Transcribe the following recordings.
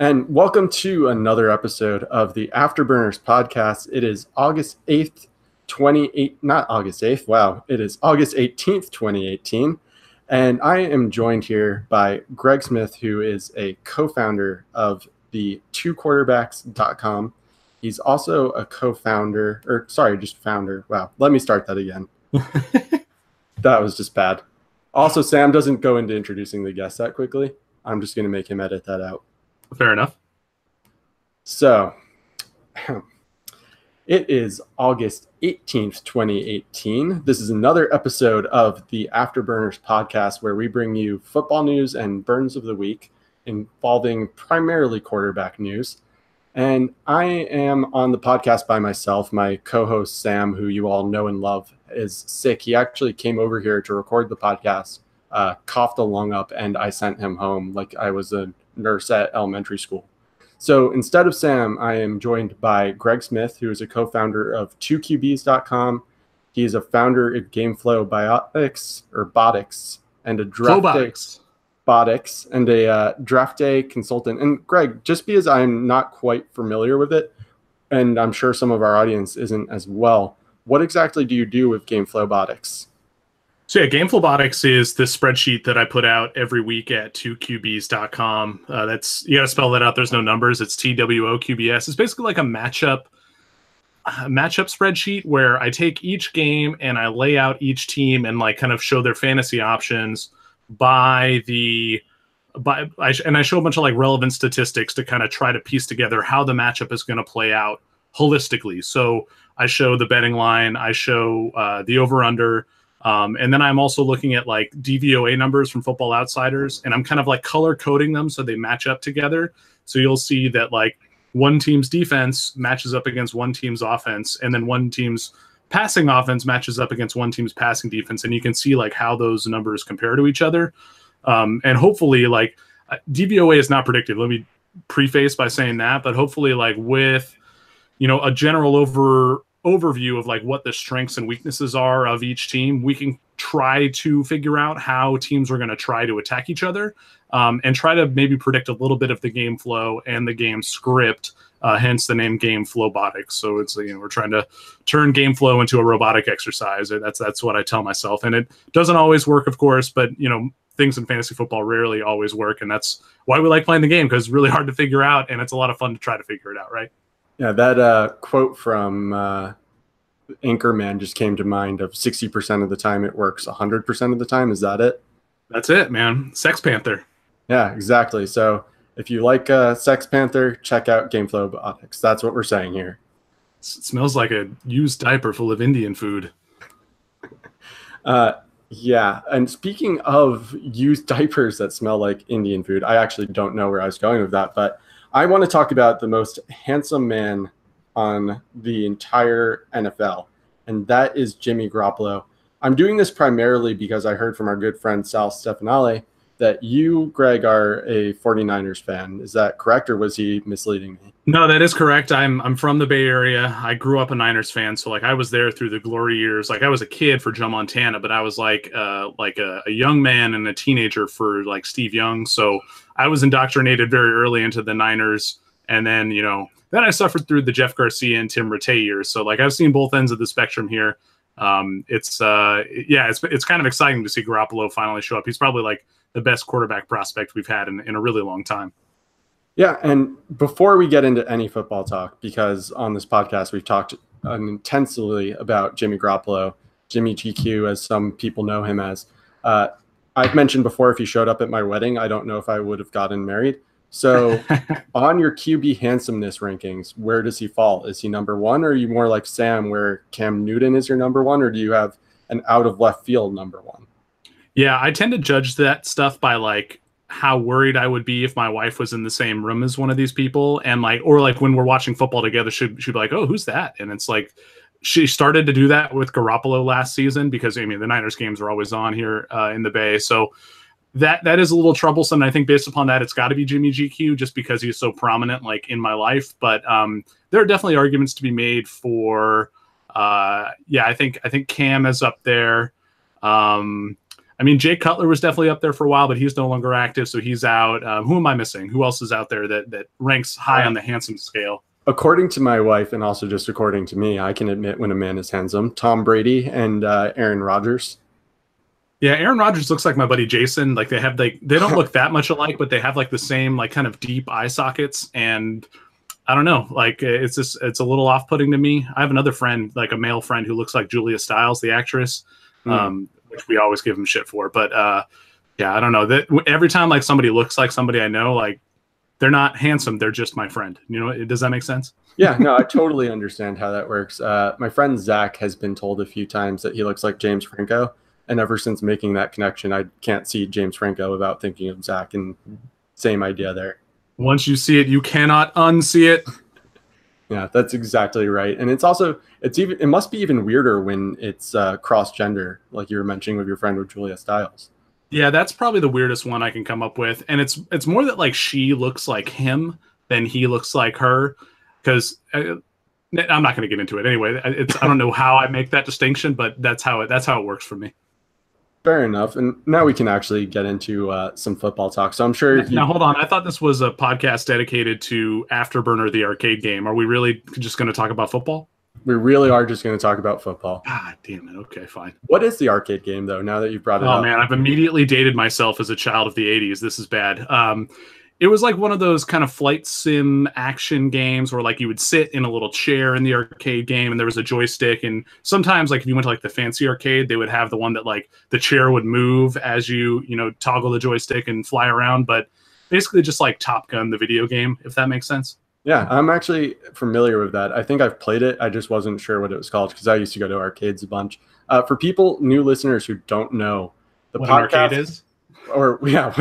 And welcome to another episode of the Afterburners podcast. It is August 8th, not August 8th. Wow. It is August 18th, 2018. And I am joined here by Greg Smith, who is a co-founder of the 2quarterbacks.com. He's also a co-founder, founder. Wow. Let me start that again. That was just bad. Also, Sam doesn't go into introducing the guest that quickly. I'm just going to make him edit that out. Fair enough. So, it is August 18th, 2018. This is another episode of the Afterburners podcast where we bring you football news and burns of the week involving primarily quarterback news. And I am on the podcast by myself. My co-host, Sam, who you all know and love, is sick. He actually came over here to record the podcast, coughed a lung up, and I sent him home like I was a nurse at elementary school. So instead of Sam, I am joined by Greg Smith, who is a co-founder of 2QBs.com. He is a founder of GameFlow Botics and a draft day consultant. And Greg, just because I'm not quite familiar with it, and I'm sure some of our audience isn't as well, what exactly do you do with GameFlow Botics? So yeah, GameFlow is the spreadsheet that I put out every week at 2QBs.com. That's, you got to spell that out. There's no numbers. It's TWOQBS. It's basically like a matchup spreadsheet where I take each game and I lay out each team and like kind of show their fantasy options I show a bunch of like relevant statistics to kind of try to piece together how the matchup is going to play out holistically. So I show the betting line, I show the over-under, and then I'm also looking at like DVOA numbers from Football Outsiders, and I'm kind of like color coding them so they match up together. So you'll see that like one team's defense matches up against one team's offense, and then one team's passing offense matches up against one team's passing defense, and you can see like how those numbers compare to each other. And hopefully like DVOA is not predictive. Let me preface by saying that, but hopefully like with, a general overview of like what the strengths and weaknesses are of each team, we can try to figure out how teams are going to try to attack each other, and try to maybe predict a little bit of the game flow and the game script, hence the name Game Flowbotics. So it's, we're trying to turn game flow into a robotic exercise. That's what I tell myself. And it doesn't always work, of course, but things in fantasy football rarely always work. And that's why we like playing the game, because it's really hard to figure out. And it's a lot of fun to try to figure it out. Right. Yeah, that quote from Anchorman just came to mind of 60% of the time it works 100% of the time. Is that it? That's it, man. Sex Panther. Yeah, exactly. So if you like Sex Panther, check out GameFlow Botics. That's what we're saying here. It smells like a used diaper full of Indian food. Yeah, and speaking of used diapers that smell like Indian food, I actually don't know where I was going with that, but I want to talk about the most handsome man on the entire NFL, and that is Jimmy Garoppolo. I'm doing this primarily because I heard from our good friend Sal Stefanale that you, Greg, are a 49ers fan. Is that correct, or was he misleading me? No, that is correct. I'm from the Bay Area. I grew up a Niners fan, so like I was there through the glory years. Like I was a kid for Joe Montana, but I was like a young man and a teenager for like Steve Young. So I was indoctrinated very early into the Niners, and then then I suffered through the Jeff Garcia and Tim Rattay years. So like I've seen both ends of the spectrum here. It's kind of exciting to see Garoppolo finally show up. He's probably like the best quarterback prospect we've had in a really long time. Yeah, and before we get into any football talk, because on this podcast we've talked intensely about Jimmy Garoppolo, Jimmy GQ, as some people know him as. I've mentioned before, if he showed up at my wedding, I don't know if I would have gotten married. So on your QB handsomeness rankings, where does he fall? Is he number one, or are you more like Sam, where Cam Newton is your number one, or do you have an out of left field number one? Yeah, I tend to judge that stuff by like how worried I would be if my wife was in the same room as one of these people, and like, or like when we're watching football together, she'd be like, "Oh, who's that?" And it's like she started to do that with Garoppolo last season because the Niners games are always on here in the Bay, so that is a little troublesome. And I think based upon that, it's got to be Jimmy GQ just because he's so prominent like in my life. But there are definitely arguments to be made for I think Cam is up there. I mean, Jay Cutler was definitely up there for a while, but he's no longer active, so he's out. Who am I missing? Who else is out there that ranks high on the handsome scale? According to my wife, and also just according to me, I can admit when a man is handsome. Tom Brady and Aaron Rodgers. Yeah, Aaron Rodgers looks like my buddy Jason. Like they don't look that much alike, but they have like the same like kind of deep eye sockets. And I don't know, like it's a little off-putting to me. I have another friend, like a male friend, who looks like Julia Stiles, the actress, which we always give him shit for. But yeah, I don't know. That every time like somebody looks like somebody I know, like they're not handsome, they're just my friend. You know, does that make sense? Yeah, no, I totally understand how that works. My friend Zach has been told a few times that he looks like James Franco. And ever since making that connection, I can't see James Franco without thinking of Zach, and same idea there. Once you see it, you cannot unsee it. Yeah, that's exactly right. And it must be even weirder when it's cross-gender, like you were mentioning with your friend with Julia Stiles. Yeah, that's probably the weirdest one I can come up with. And it's more that like she looks like him than he looks like her. Because I'm not going to get into it anyway. I don't know how I make that distinction, but that's how it works for me. Fair enough. And now we can actually get into some football talk. So I'm sure. Now, hold on. I thought this was a podcast dedicated to Afterburner, the arcade game. Are we really just going to talk about football? We really are just going to talk about football. God damn it. Okay, fine. What is the arcade game, though, now that you've brought it up? Oh, man. I've immediately dated myself as a child of the 80s. This is bad. It was like one of those kind of flight sim action games where like you would sit in a little chair in the arcade game and there was a joystick. And sometimes like if you went to like the fancy arcade, they would have the one that like the chair would move as you toggle the joystick and fly around. But basically just like Top Gun, the video game, if that makes sense. Yeah, I'm actually familiar with that. I think I've played it. I just wasn't sure what it was called because I used to go to arcades a bunch. For people, new listeners who don't know, what podcast, an arcade is? Or yeah,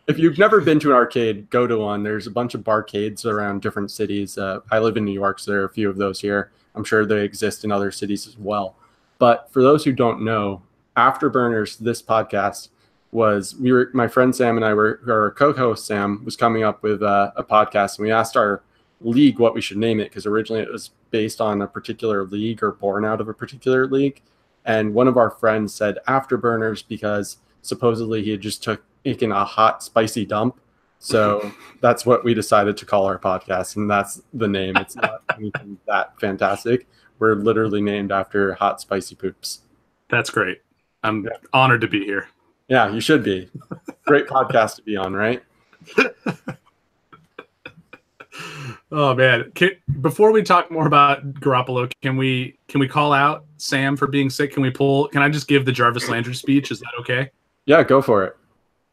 if you've never been to an arcade, go to one. There's a bunch of barcades around different cities. I live in New York, so there are a few of those here. I'm sure they exist in other cities as well. But for those who don't know, Afterburners, this podcast my friend Sam and our co-host Sam was coming up with a podcast, and we asked our league what we should name it because originally it was based on a particular league or born out of a particular league. And one of our friends said Afterburners because supposedly he had just taken a hot, spicy dump. So that's what we decided to call our podcast, and that's the name. It's not anything that fantastic. We're literally named after hot, spicy poops. That's great. I'm honored to be here. Yeah, you should be. Great podcast to be on, right? Oh man! Before we talk more about Garoppolo, can we call out Sam for being sick? Can I just give the Jarvis Landry speech? Is that okay? Yeah, go for it.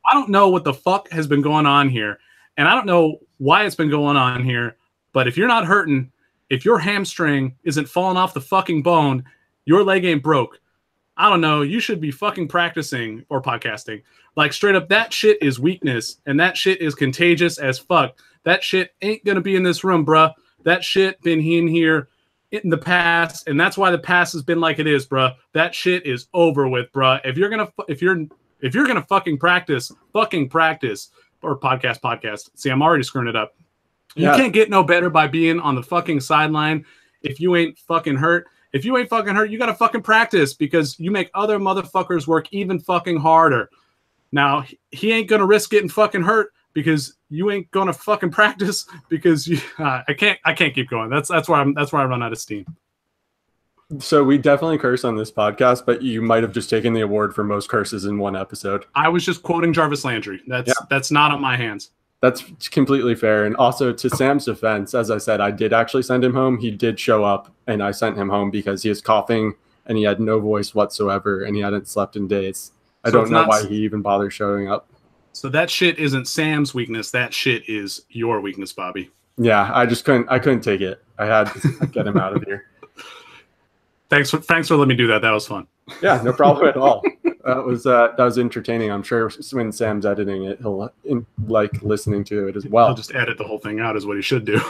I don't know what the fuck has been going on here, and I don't know why it's been going on here, but if you're not hurting, if your hamstring isn't falling off the fucking bone, your leg ain't broke. I don't know. You should be fucking practicing or podcasting. Like straight up, that shit is weakness, and that shit is contagious as fuck. That shit ain't going to be in this room, bruh. That shit been in here in the past, and that's why the past has been like it is, bruh. That shit is over with, bruh. If you're gonna fucking practice or podcast. See, I'm already screwing it up. You can't get no better by being on the fucking sideline if you ain't fucking hurt. If you ain't fucking hurt, you gotta fucking practice because you make other motherfuckers work even fucking harder. Now, he ain't gonna risk getting fucking hurt because you ain't gonna fucking practice because I can't keep going. That's why I run out of steam. So we definitely curse on this podcast, but you might have just taken the award for most curses in one episode. I was just quoting Jarvis Landry. That's not on my hands. That's completely fair. And also to Sam's defense, as I said, I did actually send him home. He did show up, and I sent him home because he was coughing and he had no voice whatsoever and he hadn't slept in days. I don't know why he even bothered showing up. So that shit isn't Sam's weakness. That shit is your weakness, Bobby. Yeah, I couldn't take it. I had to get him out of here. Thanks for letting me do that. That was fun. Yeah, no problem at all. That was entertaining. I'm sure when Sam's editing it, he'll like listening to it as well. He'll just edit the whole thing out is what he should do.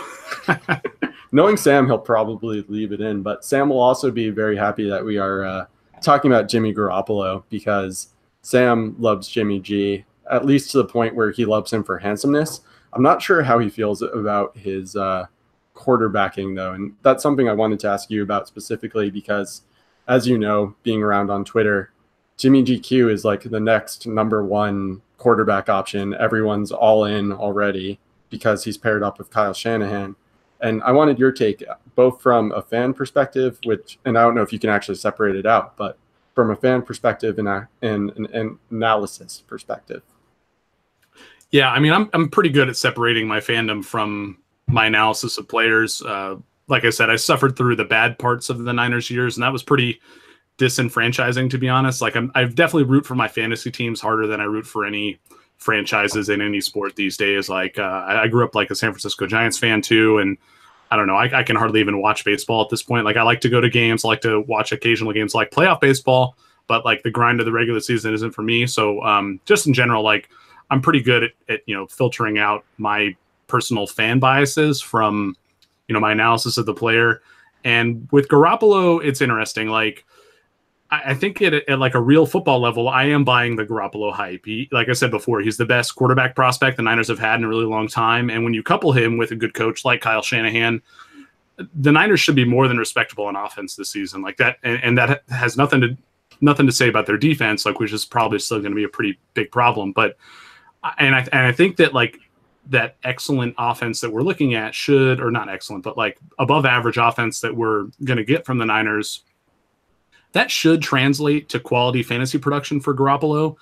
Knowing Sam, he'll probably leave it in. But Sam will also be very happy that we are talking about Jimmy Garoppolo because Sam loves Jimmy G, at least to the point where he loves him for handsomeness. I'm not sure how he feels about his quarterbacking, though. And that's something I wanted to ask you about specifically because, as you know, being around on Twitter, Jimmy GQ is like the next number one quarterback option. Everyone's all in already because he's paired up with Kyle Shanahan. And I wanted your take, both from a fan perspective, and I don't know if you can actually separate it out, but from a fan perspective and an analysis perspective. Yeah, I mean, I'm pretty good at separating my fandom from my analysis of players. Like I said, I suffered through the bad parts of the Niners years, and that was pretty disenfranchising, to be honest. Like I've definitely root for my fantasy teams harder than I root for any franchises in any sport these days. Like I grew up like a San Francisco Giants fan too, and I don't know, I can hardly even watch baseball at this point. Like I like to go to games, I like to watch occasional games like playoff baseball, but like the grind of the regular season isn't for me. So just in general, like I'm pretty good at filtering out my personal fan biases from my analysis of the player. And with Garoppolo, it's interesting. Like I think at like a real football level, I am buying the Garoppolo hype. Like I said before, he's the best quarterback prospect the Niners have had in a really long time. And when you couple him with a good coach like Kyle Shanahan, the Niners should be more than respectable on offense this season. Like that, and that has nothing to say about their defense, like which is probably still going to be a pretty big problem. But I think that like that excellent offense that we're looking at should, or not excellent, but like above average offense that we're going to get from the Niners, that should translate to quality fantasy production for Garoppolo.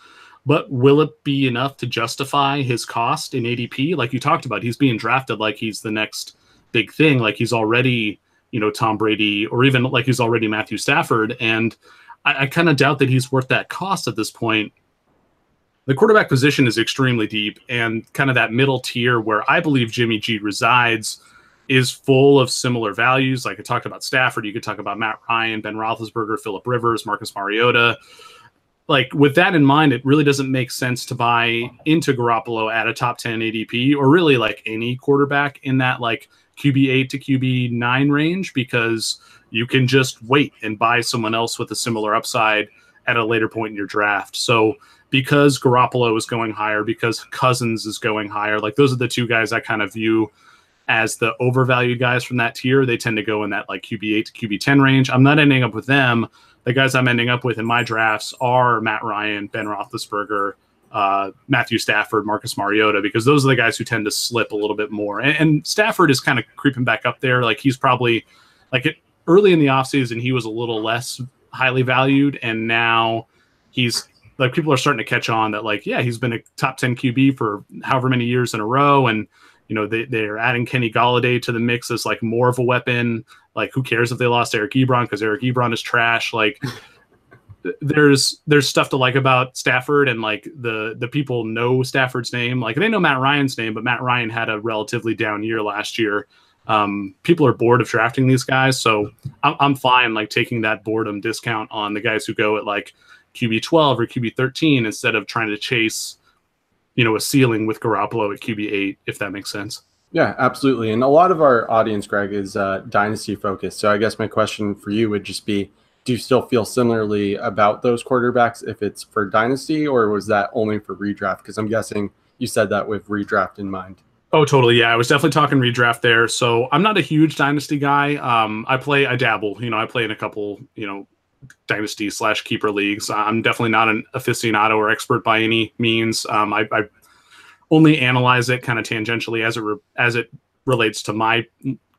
But will it be enough to justify his cost in ADP? Like you talked about, he's being drafted like he's the next big thing. Like he's already, Tom Brady, or even like he's already Matthew Stafford. And I kind of doubt that he's worth that cost at this point. The quarterback position is extremely deep, and kind of that middle tier where I believe Jimmy G resides is full of similar values. Like I talked about Stafford, you could talk about Matt Ryan, Ben Roethlisberger, Phillip Rivers, Marcus Mariota. Like with that in mind, it really doesn't make sense to buy into Garoppolo at a top 10 ADP, or really like any quarterback in that like QB8 to QB9 range, because you can just wait and buy someone else with a similar upside at a later point in your draft. So because Garoppolo is going higher, because Cousins is going higher, like those are the two guys I kind of view as the overvalued guys from that tier. They tend to go in that like QB8 to QB10 range. I'm not ending up with them. The guys I'm ending up with in my drafts are Matt Ryan, Ben Roethlisberger, Matthew Stafford, Marcus Mariota, because those are the guys who tend to slip a little bit more. And Stafford is kind of creeping back up there. Like he's probably early in the offseason, he was a little less highly valued. And now he's like, people are starting to catch on that like, yeah, he's been a top 10 QB for however many years in a row. And, they're adding Kenny Golladay to the mix as like more of a weapon. Like who cares if they lost Eric Ebron, because Eric Ebron is trash. Like there's stuff to like about Stafford, and like the people know Stafford's name. Like they know Matt Ryan's name, but Matt Ryan had a relatively down year last year. People are bored of drafting these guys. So I'm fine like taking that boredom discount on the guys who go at like QB12 or QB13 instead of trying to chase a ceiling with Garoppolo at QB8, if that makes sense. Yeah, absolutely. And a lot of our audience, Greg, is dynasty focused. So I guess my question for you would just be, do you still feel similarly about those quarterbacks if it's for dynasty, or was that only for redraft? Because I'm guessing you said that with redraft in mind. Oh, totally. Yeah, I was definitely talking redraft there. So I'm not a huge dynasty guy. I dabble. I play in a couple, dynasty / keeper leagues. I'm definitely not an aficionado or expert by any means. I only analyze it kind of tangentially as it relates to my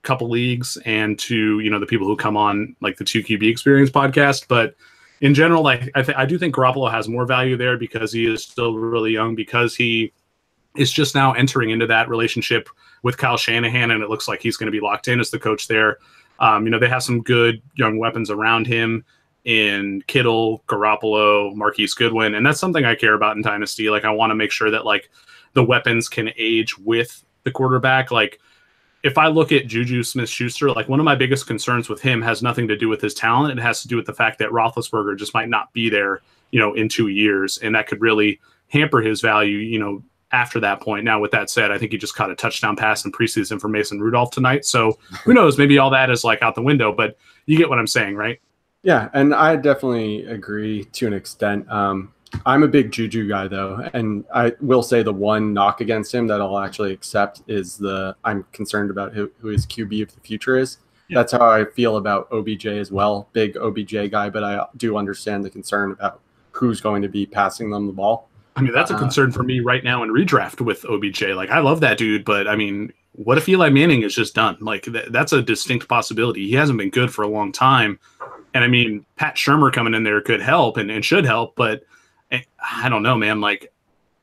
couple leagues and to the people who come on like the 2QB Experience podcast. But in general, I do think Garoppolo has more value there because he is still really young, because he is just now entering into that relationship with Kyle Shanahan, and it looks like he's going to be locked in as the coach there. They have some good young weapons around him in Kittle, Garoppolo, Marquise Goodwin. And that's something I care about in Dynasty. Like, I want to make sure that like the weapons can age with the quarterback. Like if I look at Juju Smith-Schuster, like one of my biggest concerns with him has nothing to do with his talent. It has to do with the fact that Roethlisberger just might not be there, in 2 years. And that could really hamper his value, after that point. Now, with that said, I think he just caught a touchdown pass in preseason for Mason Rudolph tonight. So who knows, maybe all that is like out the window, but you get what I'm saying, right? Yeah, and I definitely agree to an extent. I'm a big Juju guy, though, and I will say the one knock against him that I'll actually accept is I'm concerned about who his QB of the future is. Yeah. That's how I feel about OBJ as well. Big OBJ guy, but I do understand the concern about who's going to be passing them the ball. I mean, that's a concern for me right now in redraft with OBJ. Like, I love that dude, but I mean, what if Eli Manning is just done? Like, that's a distinct possibility. He hasn't been good for a long time. And I mean, Pat Shurmur coming in there could help and should help, but I don't know, man. Like,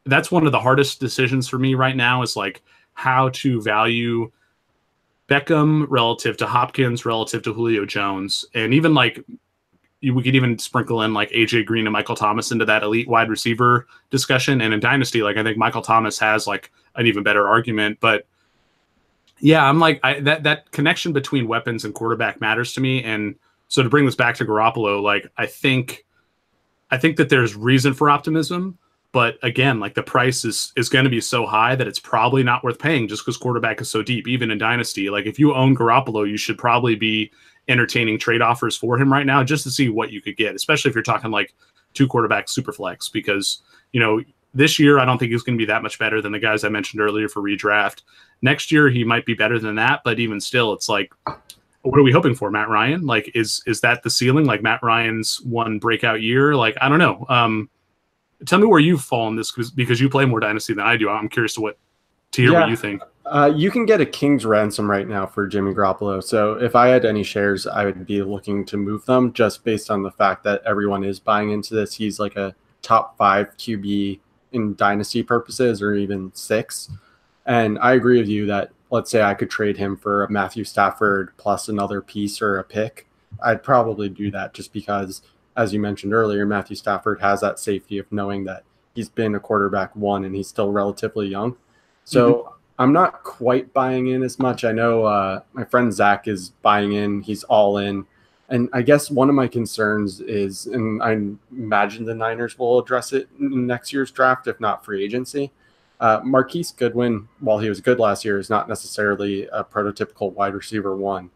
that's one of the hardest decisions for me right now is like how to value Beckham relative to Hopkins, relative to Julio Jones. And even like, we could even sprinkle in like AJ Green and Michael Thomas into that elite wide receiver discussion. And in Dynasty, like I think Michael Thomas has like an even better argument. But yeah, I'm like that connection between weapons and quarterback matters to me. And so to bring this back to Garoppolo, like I think that there's reason for optimism. But again, like the price is going to be so high that it's probably not worth paying just because quarterback is so deep, even in Dynasty. Like if you own Garoppolo, you should probably be entertaining trade offers for him right now just to see what you could get, especially if you're talking like 2 quarterback super flex, because, you know, this year I don't think he's going to be that much better than the guys I mentioned earlier for redraft. Next year he might be better than that, but even still, it's like, what are we hoping for, Matt Ryan? Like, is that the ceiling? Like Matt Ryan's one breakout year? Like, I don't know. Tell me where you fall in this because you play more Dynasty than I do. I'm curious to hear what you think. You can get a king's ransom right now for Jimmy Garoppolo. So if I had any shares, I would be looking to move them just based on the fact that everyone is buying into this. He's like a top 5 QB in Dynasty purposes, or even 6. And I agree with you that let's say I could trade him for a Matthew Stafford plus another piece or a pick. I'd probably do that just because, as you mentioned earlier, Matthew Stafford has that safety of knowing that he's been a quarterback 1 and he's still relatively young. So I'm not quite buying in as much. I know my friend Zach is buying in. He's all in. And I guess one of my concerns is, and I imagine the Niners will address it in next year's draft, if not free agency. Marquise Goodwin, while he was good last year, is not necessarily a prototypical wide receiver 1.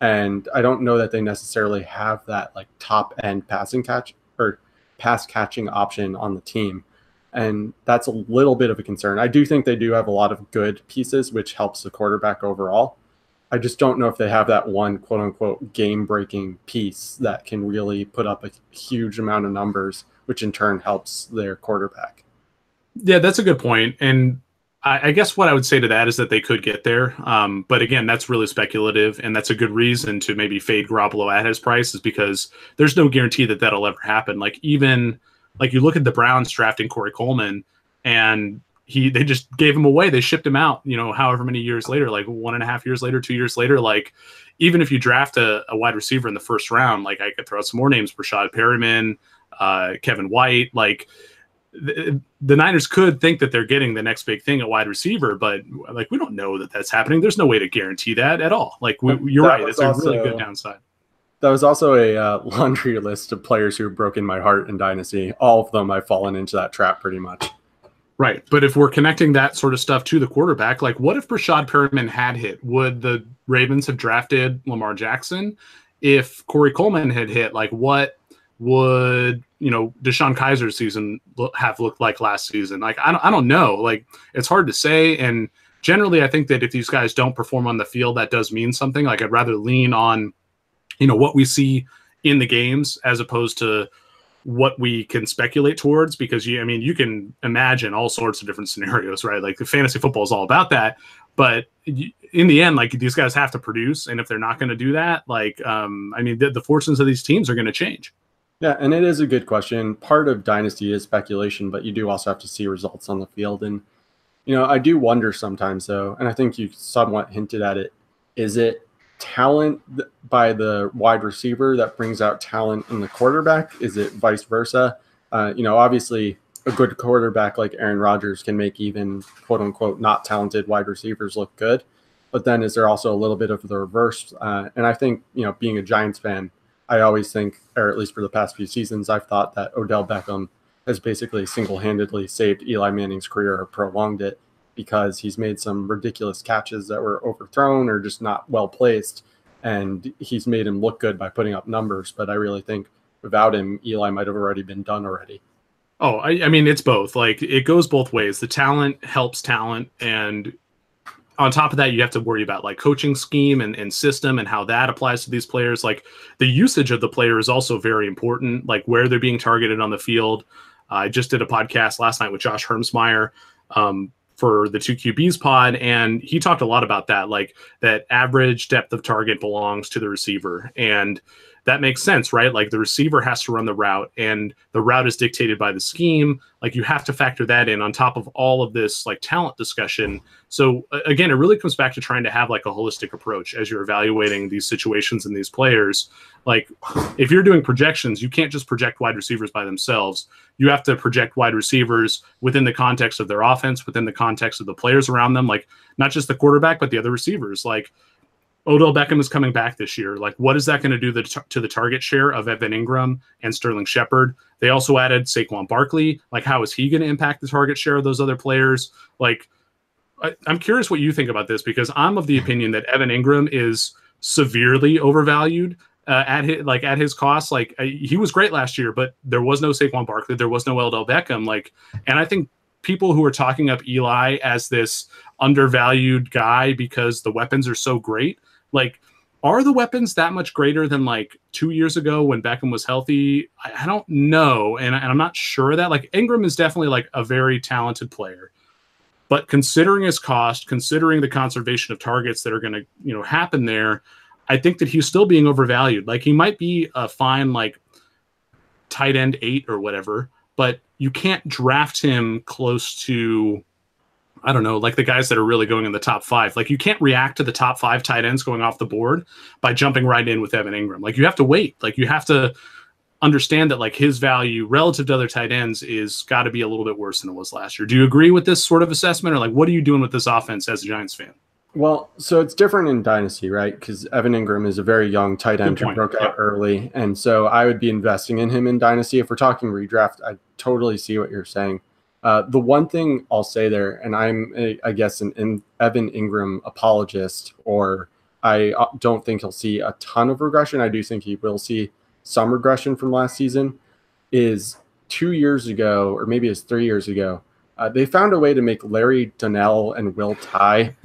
And I don't know that they necessarily have that like top end passing catch or pass catching option on the team. And that's a little bit of a concern. I do think they do have a lot of good pieces, which helps the quarterback overall. I just don't know if they have that one quote unquote game breaking piece that can really put up a huge amount of numbers, which in turn helps their quarterback. Yeah, that's a good point. And I guess what I would say to that is that they could get there. But again, that's really speculative. And that's a good reason to maybe fade Garoppolo at his price, is because there's no guarantee that that'll ever happen. Like even like you look at the Browns drafting Corey Coleman, and they just gave him away. They shipped him out, you know, however many years later, like 1.5 years later, 2 years later. Like even if you draft a wide receiver in the first round, like I could throw out some more names, Rashad Perryman, Kevin White, like the Niners could think that they're getting the next big thing at wide receiver, but like we don't know that that's happening. There's no way to guarantee that at all. Like you're right. It's a really good downside. That was also a laundry list of players who have broken my heart in Dynasty. All of them, I've fallen into that trap pretty much. Right. But if we're connecting that sort of stuff to the quarterback, like what if Rashad Perriman had hit? Would the Ravens have drafted Lamar Jackson? If Corey Coleman had hit, like what would, you know, Deshaun Kaiser's season have looked like last season? Like, I don't know. Like, it's hard to say. And generally, I think that if these guys don't perform on the field, that does mean something. Like, I'd rather lean on, you know, what we see in the games as opposed to what we can speculate towards, because you can imagine all sorts of different scenarios, right? Like the fantasy football is all about that, but in the end, like these guys have to produce. And if they're not going to do that, like, the fortunes of these teams are going to change. Yeah. And it is a good question. Part of Dynasty is speculation, but you do also have to see results on the field. And, you know, I do wonder sometimes though, and I think you somewhat hinted at it, is it talent by the wide receiver that brings out talent in the quarterback? Is it vice versa? Obviously a good quarterback like Aaron Rodgers can make even quote unquote not talented wide receivers look good. But then is there also a little bit of the reverse? And I think, you know, being a Giants fan, I always think, or at least for the past few seasons, I've thought that Odell Beckham has basically single-handedly saved Eli Manning's career or prolonged it, because he's made some ridiculous catches that were overthrown or just not well placed. And he's made him look good by putting up numbers. But I really think without him, Eli might have already been done already. Oh, I mean, it's both. Like, it goes both ways. The talent helps talent. And on top of that, you have to worry about like coaching scheme and system and how that applies to these players. Like the usage of the player is also very important, like where they're being targeted on the field. I just did a podcast last night with Josh Hermsmeyer for the 2QBs pod, and he talked a lot about that, like that average depth of target belongs to the receiver. And that makes sense, right? Like the receiver has to run the route, and the route is dictated by the scheme. Like you have to factor that in on top of all of this like talent discussion. So again, it really comes back to trying to have like a holistic approach as you're evaluating these situations and these players. Like if you're doing projections, you can't just project wide receivers by themselves. You have to project wide receivers within the context of their offense, within the context of the players around them, like not just the quarterback, but the other receivers. Like Odell Beckham is coming back this year. Like, what is that going to do to the target share of Evan Ingram and Sterling Shepard? They also added Saquon Barkley. Like, how is he going to impact the target share of those other players? Like, I'm curious what you think about this, because I'm of the opinion that Evan Ingram is severely overvalued at his cost. Like, he was great last year, but there was no Saquon Barkley, there was no Odell Beckham. Like, and I think people who are talking up Eli as this undervalued guy because the weapons are so great, like, are the weapons that much greater than like 2 years ago when Beckham was healthy? I don't know. And I'm not sure of that. Like Ingram is definitely like a very talented player, but considering his cost, considering the conservation of targets that are going to, happen there, I think that he's still being overvalued. Like he might be a fine, like tight end 8 or whatever, but you can't draft him close to, I don't know, like the guys that are really going in the top 5. Like you can't react to the top 5 tight ends going off the board by jumping right in with Evan Ingram. Like you have to wait. Like you have to understand that like his value relative to other tight ends is got to be a little bit worse than it was last year. Do you agree with this sort of assessment, or like what are you doing with this offense as a Giants fan? Well, so it's different in Dynasty, right? Because Evan Ingram is a very young tight end who broke out early. And so I would be investing in him in Dynasty. If we're talking redraft, I totally see what you're saying. The one thing I'll say there, and I'm, I guess, an Evan Ingram apologist, or I don't think he'll see a ton of regression. I do think he will see some regression from last season, is 2 years ago, or maybe it's 3 years ago, they found a way to make Larry Donnell and Will Tye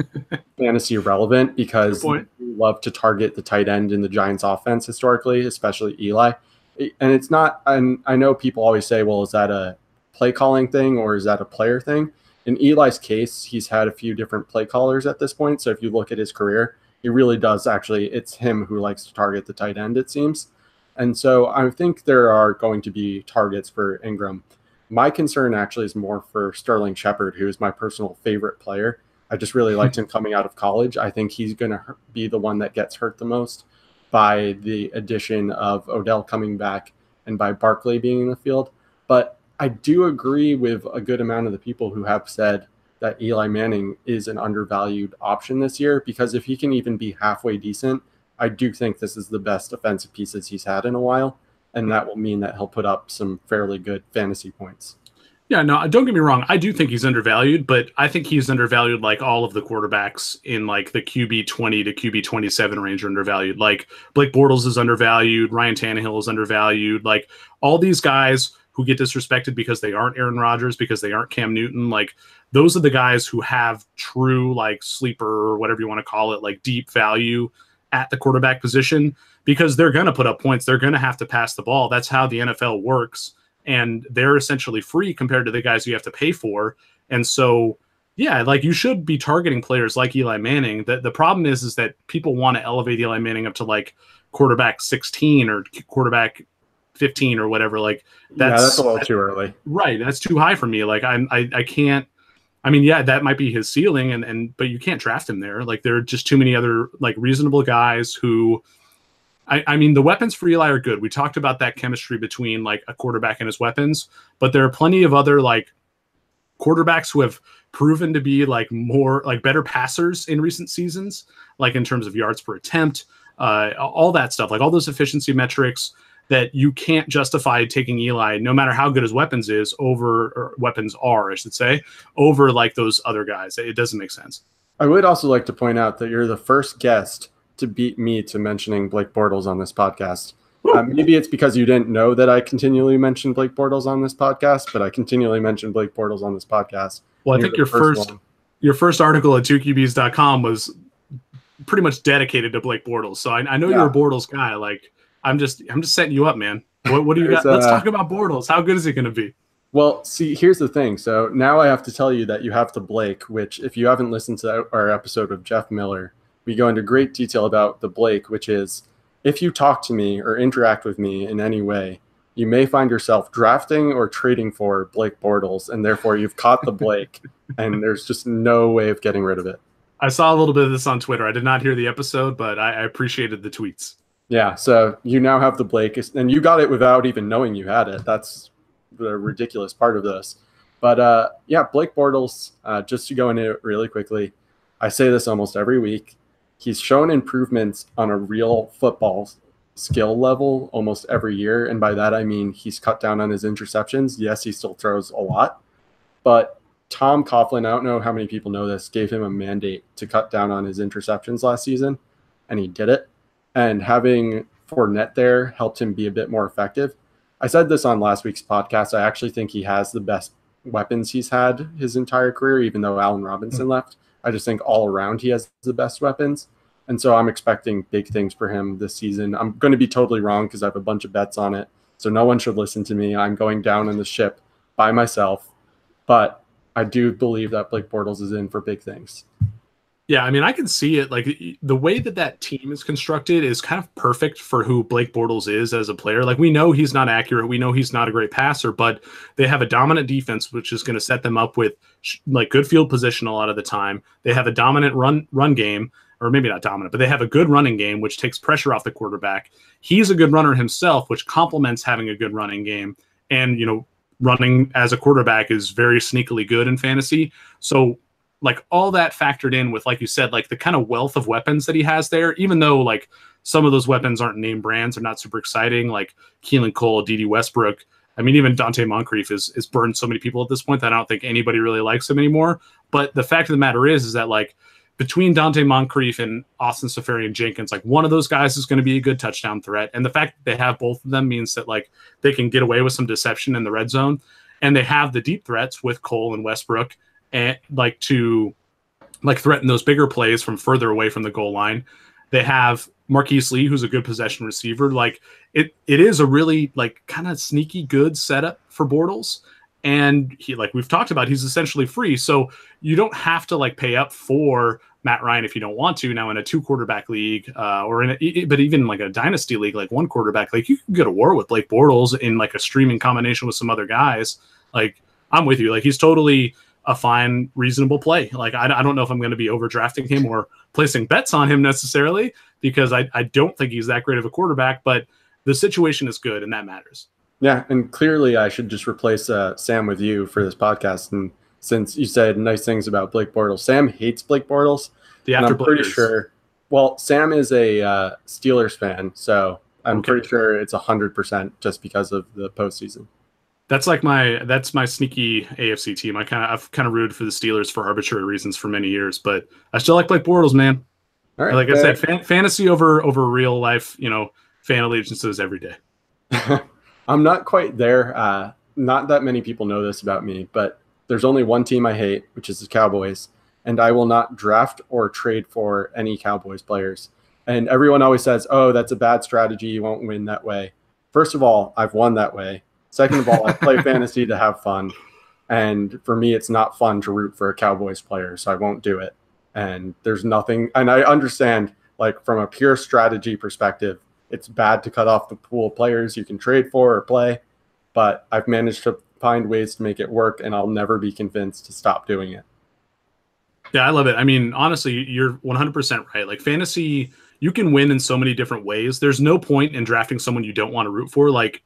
fantasy relevant because they love to target the tight end in the Giants offense historically, especially Eli. And it's not, and I know people always say, well, is that a play calling thing or is that a player thing? In Eli's case, he's had a few different play callers at this point. So if you look at his career, he really does actually, it's him who likes to target the tight end, it seems. And so I think there are going to be targets for Ingram. My concern actually is more for Sterling Shepard, who is my personal favorite player. I just really liked him coming out of college. I think he's going to be the one that gets hurt the most by the addition of Odell coming back and by Barkley being in the field. But I do agree with a good amount of the people who have said that Eli Manning is an undervalued option this year, because if he can even be halfway decent, I do think this is the best offensive pieces he's had in a while. And that will mean that he'll put up some fairly good fantasy points. Yeah, no, don't get me wrong. I do think he's undervalued, but I think he's undervalued like all of the quarterbacks in like the QB 20 to QB 27 range are undervalued. Like Blake Bortles is undervalued. Ryan Tannehill is undervalued. Like all these guys who get disrespected because they aren't Aaron Rodgers, because they aren't Cam Newton. Like those are the guys who have true like sleeper or whatever you want to call it, like deep value at the quarterback position, because they're going to put up points. They're going to have to pass the ball. That's how the NFL works. And they're essentially free compared to the guys you have to pay for. And so, yeah, like you should be targeting players like Eli Manning. The problem is that people want to elevate Eli Manning up to like quarterback 16 or quarterback 15 or whatever. Like that's a little too early. Right. That's too high for me. Like I can't. I mean, yeah, that might be his ceiling, but you can't draft him there. Like there are just too many other like reasonable guys who, I mean, the weapons for Eli are good. We talked about that chemistry between like a quarterback and his weapons, but there are plenty of other like quarterbacks who have proven to be like more like better passers in recent seasons, like in terms of yards per attempt, all that stuff, like all those efficiency metrics that you can't justify taking Eli, no matter how good his weapons are, I should say, over like those other guys. It doesn't make sense. I would also like to point out that you're the first guest to beat me to mentioning Blake Bortles on this podcast. Maybe it's because you didn't know that I continually mention Blake Bortles on this podcast, but I continually mention Blake Bortles on this podcast. Well, I think you're first. your first article at 2QBs.com was pretty much dedicated to Blake Bortles. So I know you're a Bortles guy. Like I'm just setting you up, man. What do you got? Let's talk about Bortles. How good is he going to be? Well, see, here's the thing. So now I have to tell you that you have the Blake, which if you haven't listened to our episode with Jeff Miller, we go into great detail about the Blake, which is if you talk to me or interact with me in any way, you may find yourself drafting or trading for Blake Bortles, and therefore you've caught the Blake, and there's just no way of getting rid of it. I saw a little bit of this on Twitter. I did not hear the episode, but I appreciated the tweets. Yeah, so you now have the Blake, and you got it without even knowing you had it. That's the ridiculous part of this. But yeah, Blake Bortles, just to go into it really quickly, I say this almost every week. He's shown improvements on a real football skill level almost every year. And by that, I mean he's cut down on his interceptions. Yes, he still throws a lot. But Tom Coughlin, I don't know how many people know this, gave him a mandate to cut down on his interceptions last season. And he did it. And having Fournette there helped him be a bit more effective. I said this on last week's podcast. I actually think he has the best weapons he's had his entire career, even though Allen Robinson left. I just think all around he has the best weapons. And so I'm expecting big things for him this season. I'm going to be totally wrong because I have a bunch of bets on it. So no one should listen to me. I'm going down on the ship by myself. But I do believe that Blake Bortles is in for big things. Yeah, I mean, I can see it. Like the way that team is constructed is kind of perfect for who Blake Bortles is as a player. Like we know he's not accurate. We know he's not a great passer, but they have a dominant defense, which is going to set them up with like good field position a lot of the time. They have a dominant run game, or maybe not dominant, but they have a good running game, which takes pressure off the quarterback. He's a good runner himself, which complements having a good running game. And, you know, running as a quarterback is very sneakily good in fantasy. So like all that factored in with, like you said, like the kind of wealth of weapons that he has there, even though like some of those weapons aren't name brands or not super exciting, like Keelan Cole, D.D. Westbrook. I mean, even Dante Moncrief is burned so many people at this point that I don't think anybody really likes him anymore. But the fact of the matter is that like between Dante Moncrief and Austin Seferian-Jenkins, like one of those guys is going to be a good touchdown threat. And the fact that they have both of them means that like they can get away with some deception in the red zone. And they have the deep threats with Cole and Westbrook and like to like threaten those bigger plays from further away from the goal line. They have Marquise Lee, who's a good possession receiver. Like it is a really like kind of sneaky good setup for Bortles. And he, like we've talked about, he's essentially free. So you don't have to like pay up for Matt Ryan if you don't want to. Now in a 2-quarterback league or but even like a dynasty league, like 1 quarterback, like you can go to war with Blake Bortles in like a streaming combination with some other guys. Like I'm with you. Like he's totally a fine, reasonable play. Like I don't know if I'm going to be overdrafting him or placing bets on him necessarily because I don't think he's that great of a quarterback, but the situation is good and that matters. Yeah, and clearly I should just replace Sam with you for this podcast. And since you said nice things about Blake Bortles, Sam hates Blake Bortles. I'm pretty sure. Well, Sam is a Steelers fan, so I'm pretty sure it's 100% just because of the postseason. That's my sneaky AFC team. I've kind of rooted for the Steelers for arbitrary reasons for many years, but I still like Blake Bortles, man. All right, like I said, fantasy over real life, you know, fan allegiances every day. I'm not quite there. Not that many people know this about me, but there's only one team I hate, which is the Cowboys, and I will not draft or trade for any Cowboys players. And everyone always says, oh, that's a bad strategy. You won't win that way. First of all, I've won that way. Second of all, I play fantasy to have fun. And for me, it's not fun to root for a Cowboys player, so I won't do it. And there's nothing, and I understand, like from a pure strategy perspective, it's bad to cut off the pool of players you can trade for or play, but I've managed to find ways to make it work, and I'll never be convinced to stop doing it. Yeah, I love it. I mean, honestly, you're 100% right. Like fantasy, you can win in so many different ways. There's no point in drafting someone you don't want to root for. Like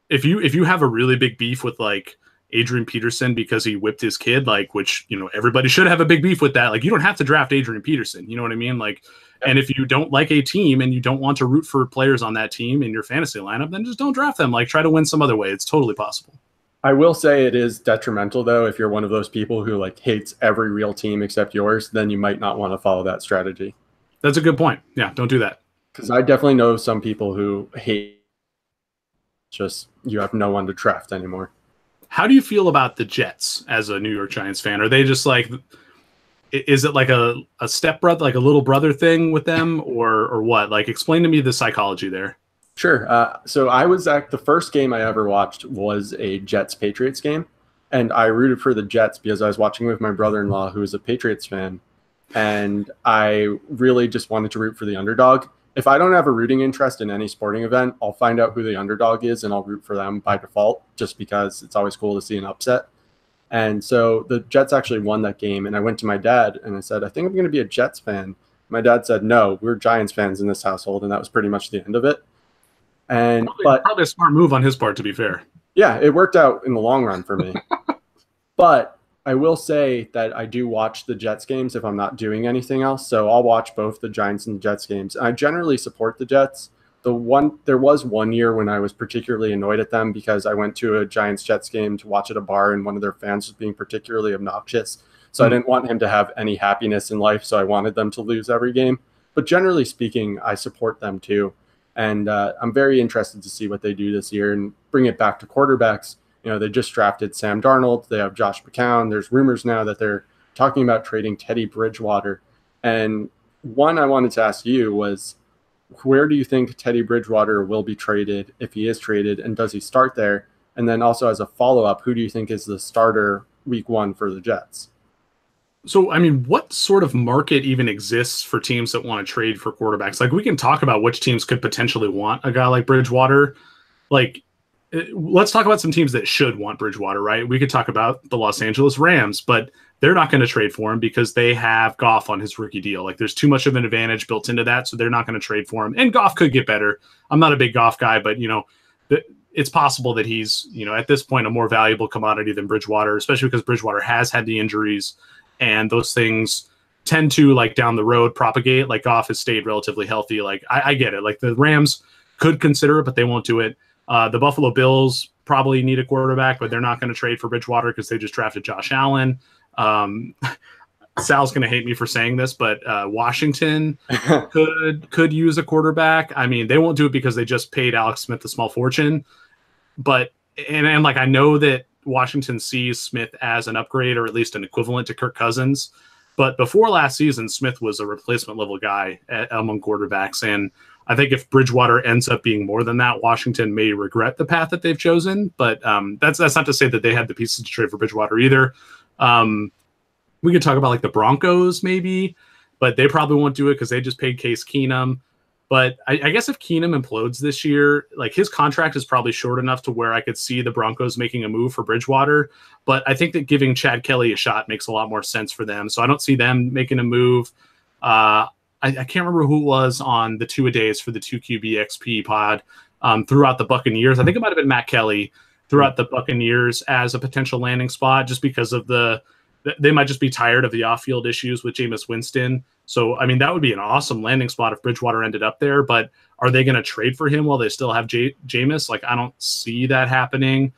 if you have a really big beef with like Adrian Peterson because he whipped his kid, like, which, you know, everybody should have a big beef with that. Like you don't have to draft Adrian Peterson. You know what I mean? Like, and if you don't like a team and you don't want to root for players on that team in your fantasy lineup, then just don't draft them. Like try to win some other way. It's totally possible. I will say it is detrimental, though, if you're one of those people who like hates every real team except yours, then you might not want to follow that strategy. That's a good point. Yeah, don't do that. Because I definitely know some people who hate just you have no one to draft anymore. How do you feel about the Jets as a New York Giants fan? Are they just like is it like a stepbrother, like a little brother thing with them, or what? Like, explain to me the psychology there. Sure. So I was at the first game I ever watched was a Jets Patriots game, and I rooted for the Jets because I was watching with my brother-in-law who is a Patriots fan, and I really just wanted to root for the underdog. If I don't have a rooting interest in any sporting event, I'll find out who the underdog is and I'll root for them by default, just because it's always cool to see an upset. And so the Jets actually won that game, and I went to my dad and I said, I think I'm going to be a Jets fan. My dad said, no, we're Giants fans in this household, and that was pretty much the end of it. And probably a smart move on his part, to be fair. Yeah, it worked out in the long run for me. But I will say that I do watch the Jets games if I'm not doing anything else. So I'll watch both the Giants and the Jets games. I generally support the Jets. There was one year when I was particularly annoyed at them because I went to a Giants Jets game to watch at a bar, and one of their fans was being particularly obnoxious. So I didn't want him to have any happiness in life. So I wanted them to lose every game. But generally speaking, I support them too. And I'm very interested to see what they do this year and bring it back to quarterbacks. You know, they just drafted Sam Darnold. They have Josh McCown. There's rumors now that they're talking about trading Teddy Bridgewater. And one I wanted to ask you was, where do you think Teddy Bridgewater will be traded if he is traded, and does he start there? And then also as a follow-up, who do you think is the starter week 1 for the Jets? So, I mean, what sort of market even exists for teams that want to trade for quarterbacks? Like, we can talk about which teams could potentially want a guy like Bridgewater. Like, let's talk about some teams that should want Bridgewater, right? We could talk about the Los Angeles Rams, but they're not going to trade for him because they have Goff on his rookie deal. Like, there's too much of an advantage built into that, so they're not going to trade for him. And Goff could get better. I'm not a big Goff guy, but, you know, it's possible that he's, you know, at this point, a more valuable commodity than Bridgewater, especially because Bridgewater has had the injuries. And those things tend to, like, down the road propagate. Like, Goff has stayed relatively healthy. Like, I get it. Like, the Rams could consider it, but they won't do it. The Buffalo Bills probably need a quarterback, but they're not going to trade for Bridgewater because they just drafted Josh Allen. Sal's going to hate me for saying this, but Washington could use a quarterback. I mean, they won't do it because they just paid Alex Smith a small fortune. But and like, I know that Washington sees Smith as an upgrade, or at least an equivalent to Kirk Cousins. But before last season, Smith was a replacement level guy among quarterbacks. And I think if Bridgewater ends up being more than that, Washington may regret the path that they've chosen. But that's not to say that they had the pieces to trade for Bridgewater either. We could talk about, like, the Broncos maybe, but they probably won't do it because they just paid Case Keenum. But I guess if Keenum implodes this year, like, his contract is probably short enough to where I could see the Broncos making a move for Bridgewater. But I think that giving Chad Kelly a shot makes a lot more sense for them. So I don't see them making a move. I can't remember who it was on the two-a-days for the 2QBXP pod throughout the Buccaneers. I think it might have been Matt Kelly throughout the Buccaneers as a potential landing spot, just because of they might just be tired of the off-field issues with Jameis Winston. So, I mean, that would be an awesome landing spot if Bridgewater ended up there. But are they going to trade for him while they still have Jameis? Like, I don't see that happening.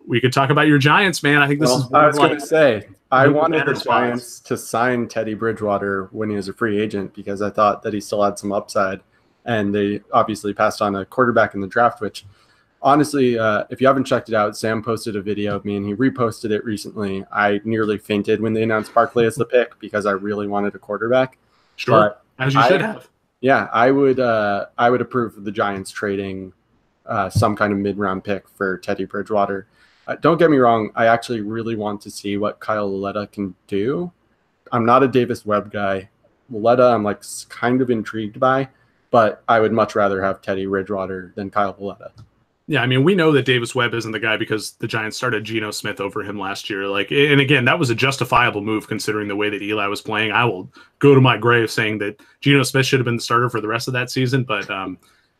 We could talk about your Giants, man. I think this is. I was going to say, I wanted the Giants to sign Teddy Bridgewater when he was a free agent because I thought that he still had some upside. And they obviously passed on a quarterback in the draft, which, honestly, if you haven't checked it out, Sam posted a video of me and he reposted it recently. I nearly fainted when they announced Barkley as the pick because I really wanted a quarterback. Sure, as you should have. Yeah, I would approve of the Giants trading some kind of mid-round pick for Teddy Bridgewater. Don't get me wrong, I actually really want to see what Kyle Lauletta can do. I'm not a Davis Webb guy. Lauletta, I'm, like, kind of intrigued by, but I would much rather have Teddy Bridgewater than Kyle Lauletta. Yeah, I mean, we know that Davis Webb isn't the guy because the Giants started Geno Smith over him last year. Like, and again, that was a justifiable move considering the way that Eli was playing. I will go to my grave saying that Geno Smith should have been the starter for the rest of that season, but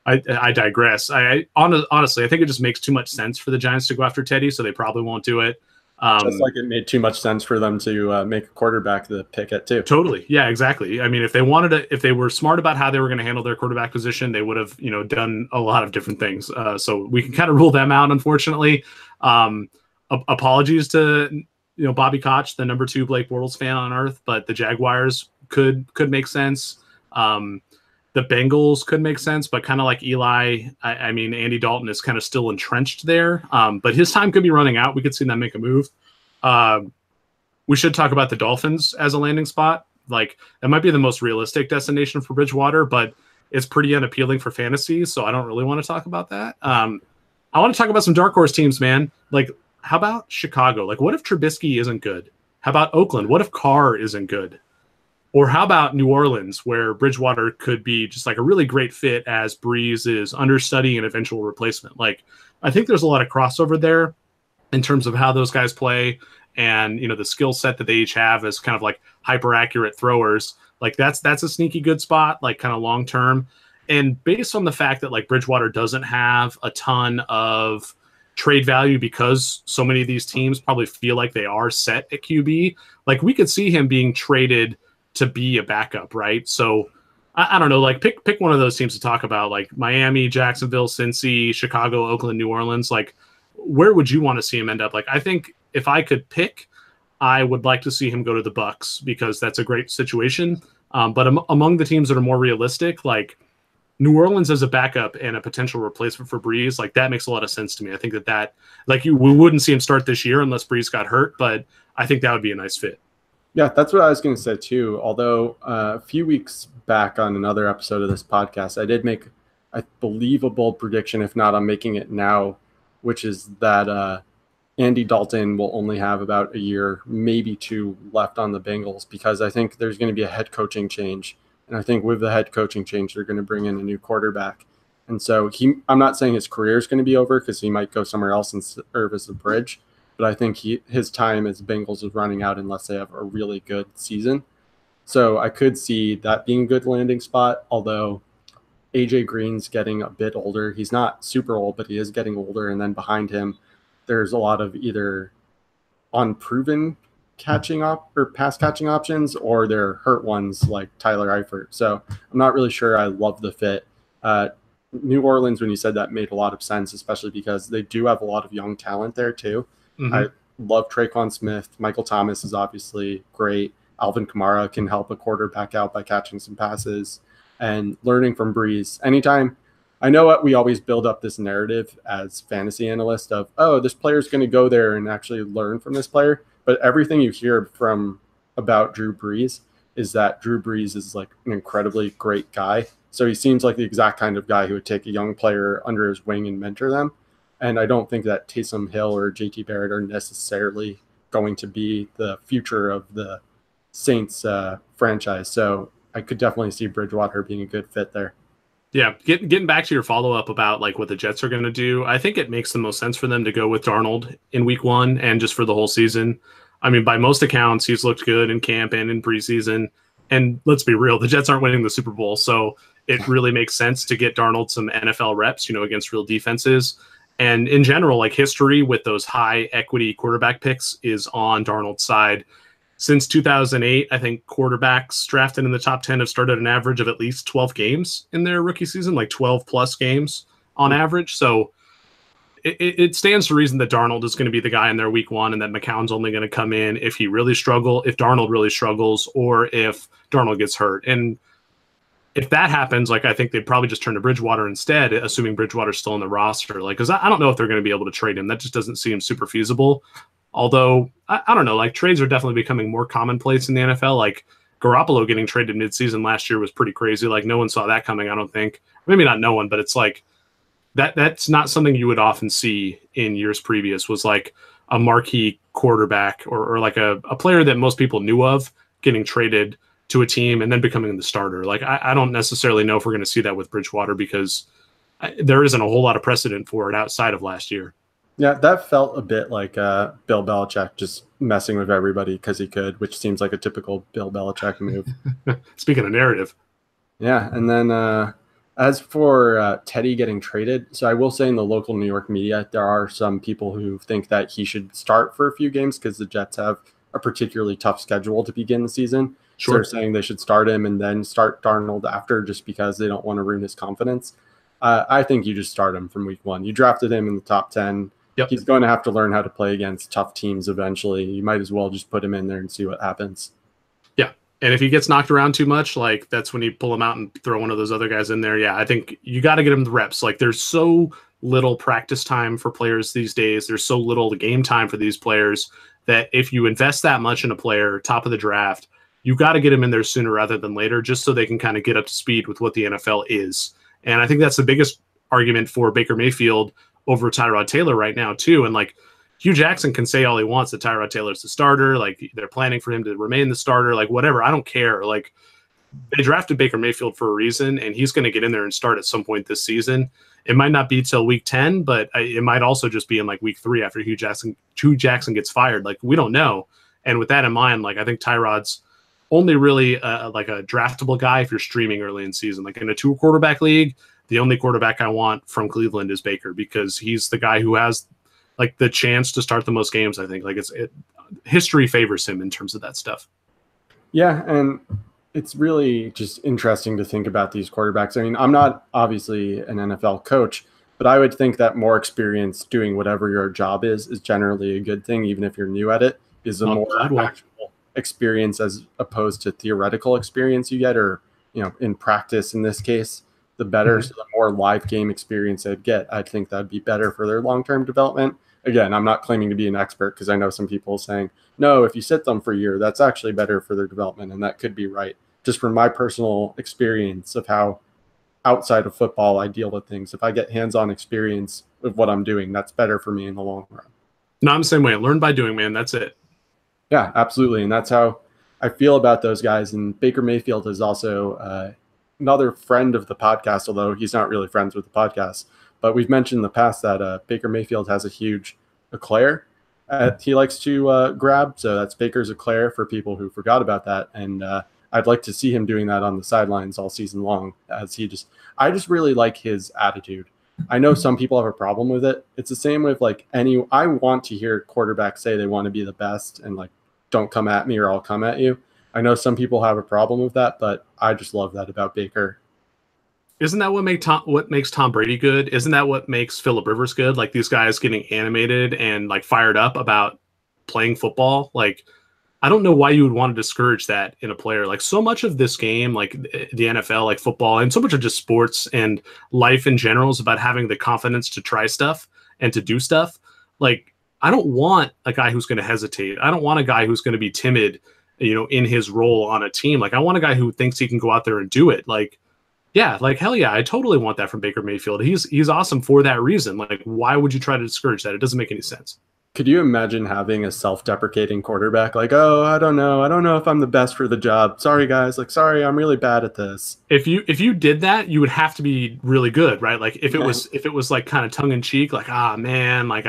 I digress. Honestly, I think it just makes too much sense for the Giants to go after Teddy, so they probably won't do it. Just like it made too much sense for them to make a quarterback the pick at 2. Totally. Yeah, exactly. I mean, if they were smart about how they were going to handle their quarterback position, they would have, done a lot of different things. So we can kind of rule them out, unfortunately. Apologies to, Bobby Koch, the number 2 Blake Bortles fan on earth, but the Jaguars could make sense. The Bengals could make sense, but kind of like Eli, I mean, Andy Dalton is kind of still entrenched there. But his time could be running out. We could see them make a move. We should talk about the Dolphins as a landing spot. Like, that might be the most realistic destination for Bridgewater, but it's pretty unappealing for fantasy, so I don't really want to talk about that. I want to talk about some dark horse teams, man. Like, how about Chicago? Like, what if Trubisky isn't good? How about Oakland? What if Carr isn't good? Or how about New Orleans, where Bridgewater could be just like a really great fit as Breeze is understudy and eventual replacement? Like, I think there's a lot of crossover there in terms of how those guys play and, you know, the skill set that they each have as kind of like hyper accurate throwers. Like, that's a sneaky good spot, like kind of long term. And based on the fact that like Bridgewater doesn't have a ton of trade value because so many of these teams probably feel like they are set at QB, like we could see him being traded to be a backup, right? So I don't know, like pick one of those teams to talk about, like Miami, Jacksonville, Cincy, Chicago, Oakland, New Orleans. Like, where would you want to see him end up? Like, I think if I could pick, I would like to see him go to the Bucks because that's a great situation. But among the teams that are more realistic, like New Orleans as a backup and a potential replacement for Breeze, like that makes a lot of sense to me. I think that like we wouldn't see him start this year unless Breeze got hurt, but I think that would be a nice fit. Yeah, that's what I was going to say too. Although a few weeks back on another episode of this podcast, I did make, I believe, a bold prediction. If not, I'm making it now, which is that Andy Dalton will only have about a year, maybe two left on the Bengals, because I think there's going to be a head coaching change. And I think with the head coaching change, they're going to bring in a new quarterback. And so I'm not saying his career is going to be over because he might go somewhere else and serve as a bridge. But I think his time as Bengals is running out unless they have a really good season. So I could see that being a good landing spot, although AJ Green's getting a bit older. He's not super old, but he is getting older. And then behind him, there's a lot of either unproven pass catching options, or they're hurt ones like Tyler Eifert. So I'm not really sure I love the fit. New Orleans, when you said that, made a lot of sense, especially because they do have a lot of young talent there too. Mm-hmm. I love Traquan Smith. Michael Thomas is obviously great. Alvin Kamara can help a quarterback out by catching some passes and learning from Breeze. Anytime, I know what we always build up this narrative as fantasy analysts of, oh, this player's going to go there and actually learn from this player. But everything you hear about Drew Brees is that Drew Brees is like an incredibly great guy. So he seems like the exact kind of guy who would take a young player under his wing and mentor them. And I don't think that Taysom Hill or JT Barrett are necessarily going to be the future of the Saints franchise. So I could definitely see Bridgewater being a good fit there. Yeah, getting back to your follow-up about like what the Jets are going to do, I think it makes the most sense for them to go with Darnold in week one and just for the whole season. I mean, by most accounts, he's looked good in camp and in preseason. And let's be real, the Jets aren't winning the Super Bowl, so it really makes sense to get Darnold some NFL reps, you know, against real defenses. And in general, like history with those high equity quarterback picks is on Darnold's side. Since 2008, I think quarterbacks drafted in the top 10 have started an average of at least 12 games in their rookie season, like 12 plus games on average. So it stands to reason that Darnold is going to be the guy in their week one, and that McCown's only going to come in if Darnold really struggles, or if Darnold gets hurt. And if that happens, like I think they'd probably just turn to Bridgewater instead, assuming Bridgewater's still on the roster. Like, because I don't know if they're going to be able to trade him. That just doesn't seem super feasible. Although, I don't know, like trades are definitely becoming more commonplace in the NFL. Like Garoppolo getting traded midseason last year was pretty crazy. Like no one saw that coming, I don't think. Maybe not no one, but it's like that's not something you would often see in years previous, was like a marquee quarterback or like a player that most people knew of getting traded to a team and then becoming the starter. Like I don't necessarily know if we're going to see that with Bridgewater because there isn't a whole lot of precedent for it outside of last year. Yeah, that felt a bit like Bill Belichick just messing with everybody because he could, which seems like a typical Bill Belichick move. Speaking of narrative. Yeah, and then as for Teddy getting traded, so I will say in the local New York media, there are some people who think that he should start for a few games because the Jets have a particularly tough schedule to begin the season. Sure. So they're saying they should start him and then start Darnold after just because they don't want to ruin his confidence. I think you just start him from week one. You drafted him in the top 10. Yep. He's going to have to learn how to play against tough teams eventually. You might as well just put him in there and see what happens. Yeah. And if he gets knocked around too much, like that's when you pull him out and throw one of those other guys in there. Yeah, I think you got to get him the reps. Like there's so little practice time for players these days. There's so little game time for these players that if you invest that much in a player, top of the draft, you got to get him in there sooner rather than later, just so they can kind of get up to speed with what the NFL is. And I think that's the biggest argument for Baker Mayfield over Tyrod Taylor right now too. And like Hugh Jackson can say all he wants that Tyrod Taylor's the starter, like they're planning for him to remain the starter, like whatever. I don't care. Like they drafted Baker Mayfield for a reason, and he's going to get in there and start at some point this season. It might not be till week 10, but it might also just be in like week 3 after Hugh Jackson gets fired. Like we don't know. And with that in mind, like I think Tyrod's only really like a draftable guy if you're streaming early in season. Like in a 2-quarterback league, the only quarterback I want from Cleveland is Baker, because he's the guy who has like the chance to start the most games. I think like history favors him in terms of that stuff. Yeah, and it's really just interesting to think about these quarterbacks. I mean, I'm not obviously an NFL coach, but I would think that more experience doing whatever your job is generally a good thing, even if you're new at it, is a more actual experience as opposed to theoretical experience you get, or in practice in this case, the better. So the more live game experience they'd get, I think that'd be better for their long-term development. Again, I'm not claiming to be an expert, because I know some people saying, no, if you sit them for a year, that's actually better for their development. And that could be right. Just from my personal experience of how outside of football I deal with things. If I get hands-on experience with what I'm doing, that's better for me in the long run. No, I'm the same way. Learn by doing, man. That's it. Yeah, absolutely. And that's how I feel about those guys. And Baker Mayfield is also another friend of the podcast, although he's not really friends with the podcast. But we've mentioned in the past that Baker Mayfield has a huge eclair he likes to grab. So that's Baker's eclair for people who forgot about that. And I'd like to see him doing that on the sidelines all season long, as I just really like his attitude. I know some people have a problem with it. It's the same with like I want to hear quarterbacks say they want to be the best and like, don't come at me or I'll come at you. I know some people have a problem with that, but I just love that about Baker. Isn't that what makes Tom Brady good? Isn't that what makes Phillip Rivers good? Like these guys getting animated and like fired up about playing football. Like I don't know why you would want to discourage that in a player. Like so much of this game, like the NFL, like football, and so much of just sports and life in general is about having the confidence to try stuff and to do stuff. Like I don't want a guy who's going to hesitate. I don't want a guy who's going to be timid, in his role on a team. Like I want a guy who thinks he can go out there and do it. Like, yeah, like hell yeah, I totally want that from Baker Mayfield. He's awesome for that reason. Like, why would you try to discourage that? It doesn't make any sense. Could you imagine having a self-deprecating quarterback like, oh, I don't know if I'm the best for the job. Sorry, guys. Like, sorry, I'm really bad at this. If you did that, you would have to be really good, right? Like if it was like kind of tongue in cheek, like, man, like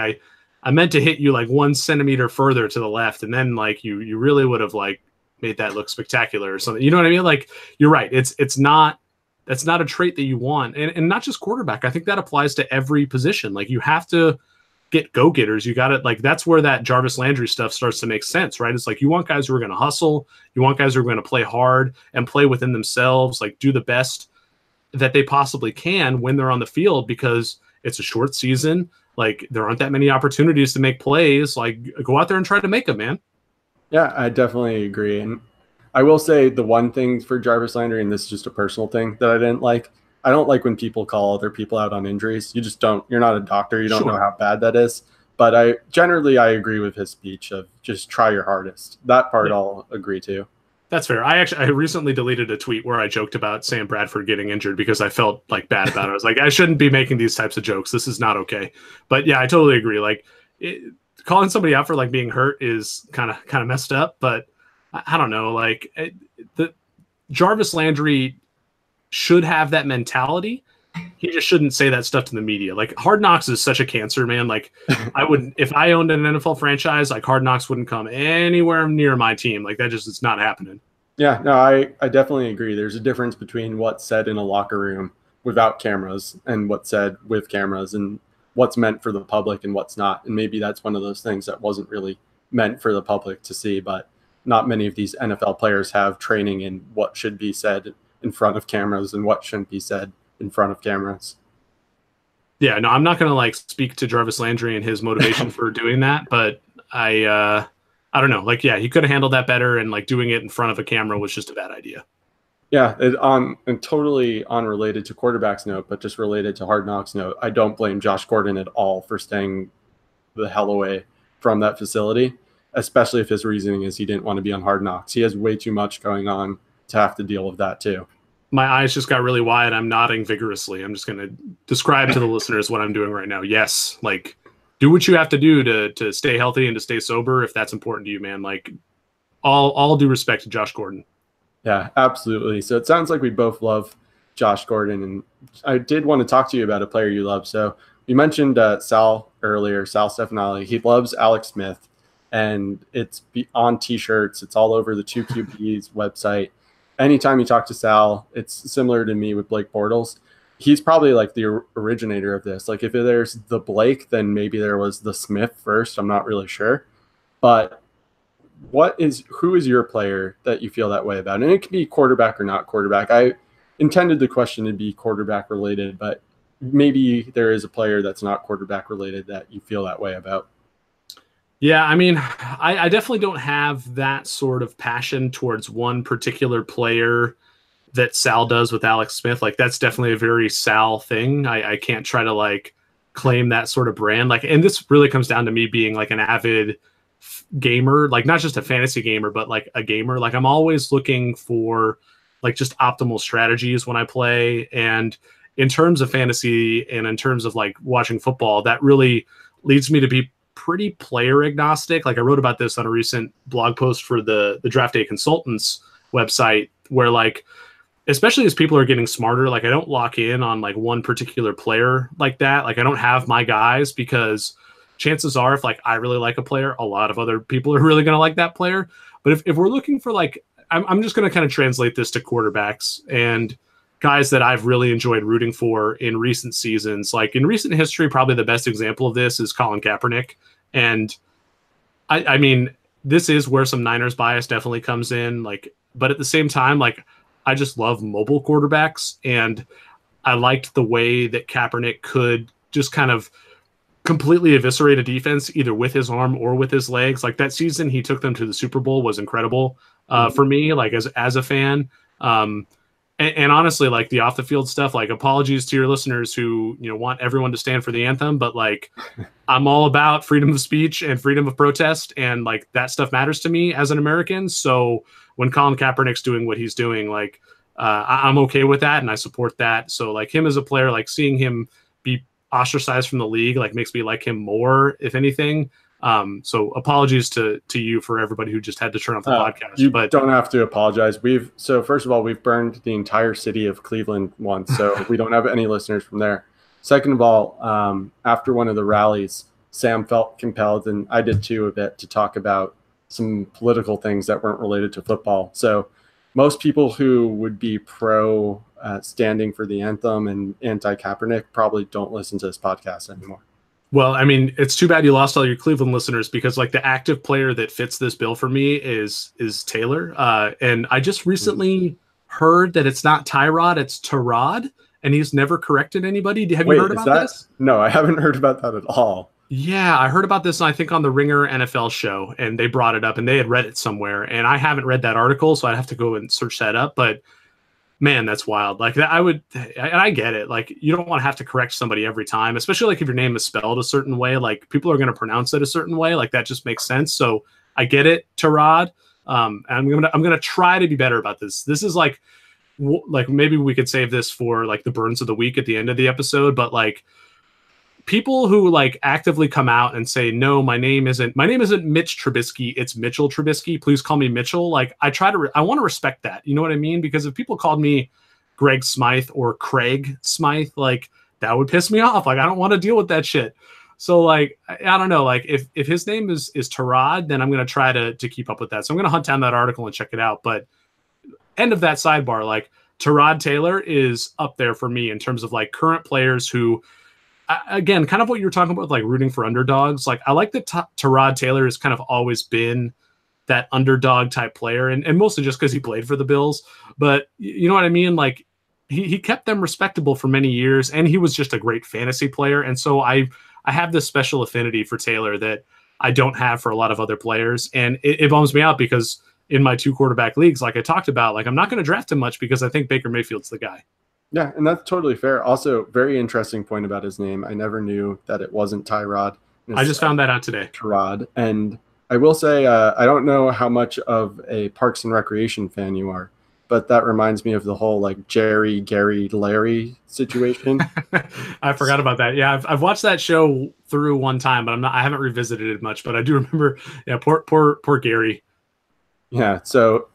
I meant to hit you like 1 centimeter further to the left, and then like you really would have like made that look spectacular or something. You know what I mean? Like you're right. That's not a trait that you want, and not just quarterback. I think that applies to every position. Like you have to get go-getters. You got it. Like that's where that Jarvis Landry stuff starts to make sense, right? It's like you want guys who are going to hustle. You want guys who are going to play hard and play within themselves, like do the best that they possibly can when they're on the field, because it's a short season. Like there aren't that many opportunities to make plays. Like go out there and try to make them, man. Yeah, I definitely agree. And I will say the one thing for Jarvis Landry, and this is just a personal thing that I didn't like, I don't like when people call other people out on injuries. You're not a doctor. You don't know how bad that is. But I agree with his speech of just try your hardest. That part I'll agree to. That's fair. I recently deleted a tweet where I joked about Sam Bradford getting injured because I felt like bad about it. I was like, I shouldn't be making these types of jokes. This is not okay. But yeah, I totally agree. Like calling somebody out for like being hurt is kind of messed up. But I don't know. Like the Jarvis Landry should have that mentality. He just shouldn't say that stuff to the media. Like Hard Knocks is such a cancer, man. Like if I owned an NFL franchise, like Hard Knocks wouldn't come anywhere near my team. Like that just, it's not happening. Yeah, no, I definitely agree. There's a difference between what's said in a locker room without cameras and what's said with cameras, and what's meant for the public and what's not. And maybe that's one of those things that wasn't really meant for the public to see, but not many of these NFL players have training in what should be said in front of cameras and what shouldn't be said in front of cameras. Yeah, no, I'm not going to like speak to Jarvis Landry and his motivation for doing that, but I don't know. Like, yeah, he could have handled that better, and like doing it in front of a camera was just a bad idea. Yeah, and totally unrelated to quarterback's note, but just related to Hard Knocks note, I don't blame Josh Gordon at all for staying the hell away from that facility. especially if his reasoning is he didn't want to be on Hard Knocks. He has way too much going on to have to deal with that too. My eyes just got really wide. I'm nodding vigorously. I'm just going to describe to the listeners what I'm doing right now. Yes, like do what you have to do to stay healthy and to stay sober if that's important to you, man. Like all due respect to Josh Gordon. Yeah, absolutely. So it sounds like we both love Josh Gordon, and I did want to talk to you about a player you love. So you mentioned Sal earlier, Sal Stefanelli. He loves Alex Smith, and it's on T-shirts. It's all over the 2QB's website. Anytime you talk to Sal, it's similar to me with Blake Bortles. He's probably like the originator of this. Like if there's the Blake, then maybe there was the Smith first. I'm not really sure. But who is your player that you feel that way about? And it can be quarterback or not quarterback. I intended the question to be quarterback related, but maybe there is a player that's not quarterback related that you feel that way about. Yeah, I mean, I definitely don't have that sort of passion towards one particular player that Sal does with Alex Smith. Like that's definitely a very Sal thing. I can't try to like claim that sort of brand. Like, and this really comes down to me being like an avid gamer, like not just a fantasy gamer, but like a gamer. Like I'm always looking for like just optimal strategies when I play. And in terms of fantasy and in terms of like watching football, that really leads me to be pretty player agnostic. Like I wrote about this on a recent blog post for the Draft Day Consultants website, where like, especially as people are getting smarter, like I don't lock in on like one particular player like that. Like I don't have my guys, because chances are if like I really like a player, a lot of other people are really going to like that player. But if we're looking for like, I'm just going to kind of translate this to quarterbacks and guys that I've really enjoyed rooting for in recent seasons. Like in recent history, probably the best example of this is Colin Kaepernick. And I mean, this is where some Niners bias definitely comes in. Like, but at the same time, like I just love mobile quarterbacks, and I liked the way that Kaepernick could just kind of completely eviscerate a defense either with his arm or with his legs. Like that season he took them to the Super Bowl was incredible for me, like as a fan. And honestly, like the off the field stuff, like apologies to your listeners who, you know, want everyone to stand for the anthem, but like I'm all about freedom of speech and freedom of protest. And like that stuff matters to me as an American. So when Colin Kaepernick's doing what he's doing, like I'm okay with that. And I support that. So like him as a player, like seeing him be ostracized from the league, like makes me like him more, if anything. So apologies to you for everybody who just had to turn off the podcast. You don't have to apologize. So first of all, we've burned the entire city of Cleveland once, so we don't have any listeners from there. Second of all, after one of the rallies, Sam felt compelled, and I did too, a bit, to talk about some political things that weren't related to football. So most people who would be pro standing for the anthem and anti-Kaepernick probably don't listen to this podcast anymore. Well, I mean, it's too bad you lost all your Cleveland listeners, because like the active player that fits this bill for me is Taylor. And I just recently heard that it's not Tyrod, it's Tyrod, and he's never corrected anybody. Have you heard about this? No, I haven't heard about that at all. Yeah, I heard about this, I think, on the Ringer NFL show, and they brought it up, and they had read it somewhere. And I haven't read that article, so I'd have to go and search that up. But man, that's wild. Like that, and I get it. Like you don't want to have to correct somebody every time, especially like if your name is spelled a certain way, like people are going to pronounce it a certain way. Like that just makes sense. So I get it, Tyrod. And I'm going to try to be better about this. This is like maybe we could save this for like the burns of the week at the end of the episode, but like people who like actively come out and say, no, my name isn't Mitch Trubisky, it's Mitchell Trubisky. Please call me Mitchell. Like I want to respect that. You know what I mean? Because if people called me Greg Smythe or Craig Smythe, like that would piss me off. Like I don't want to deal with that shit. So like, I don't know, like if his name is Tyrod, then I'm going to try to keep up with that. So I'm going to hunt down that article and check it out. But end of that sidebar, like Tyrod Taylor is up there for me in terms of like current players who, again, kind of what you were talking about, like rooting for underdogs. Like I like that Tyrod Taylor has kind of always been that underdog type player, and mostly just because he played for the Bills. But you know what I mean? Like he kept them respectable for many years, and he was just a great fantasy player. And so I have this special affinity for Taylor that I don't have for a lot of other players. And it bums me out because in my 2 quarterback leagues, like I talked about, like I'm not going to draft him much because I think Baker Mayfield's the guy. Yeah, and that's totally fair. Also, very interesting point about his name. I never knew that it wasn't Tyrod. I just found that out today. Tyrod. And I will say, I don't know how much of a Parks and Recreation fan you are, but that reminds me of the whole like Jerry, Gary, Larry situation. I forgot about that. Yeah, I've watched that show through one time, but I haven't revisited it much. But I do remember, yeah, poor Gary. Yeah, so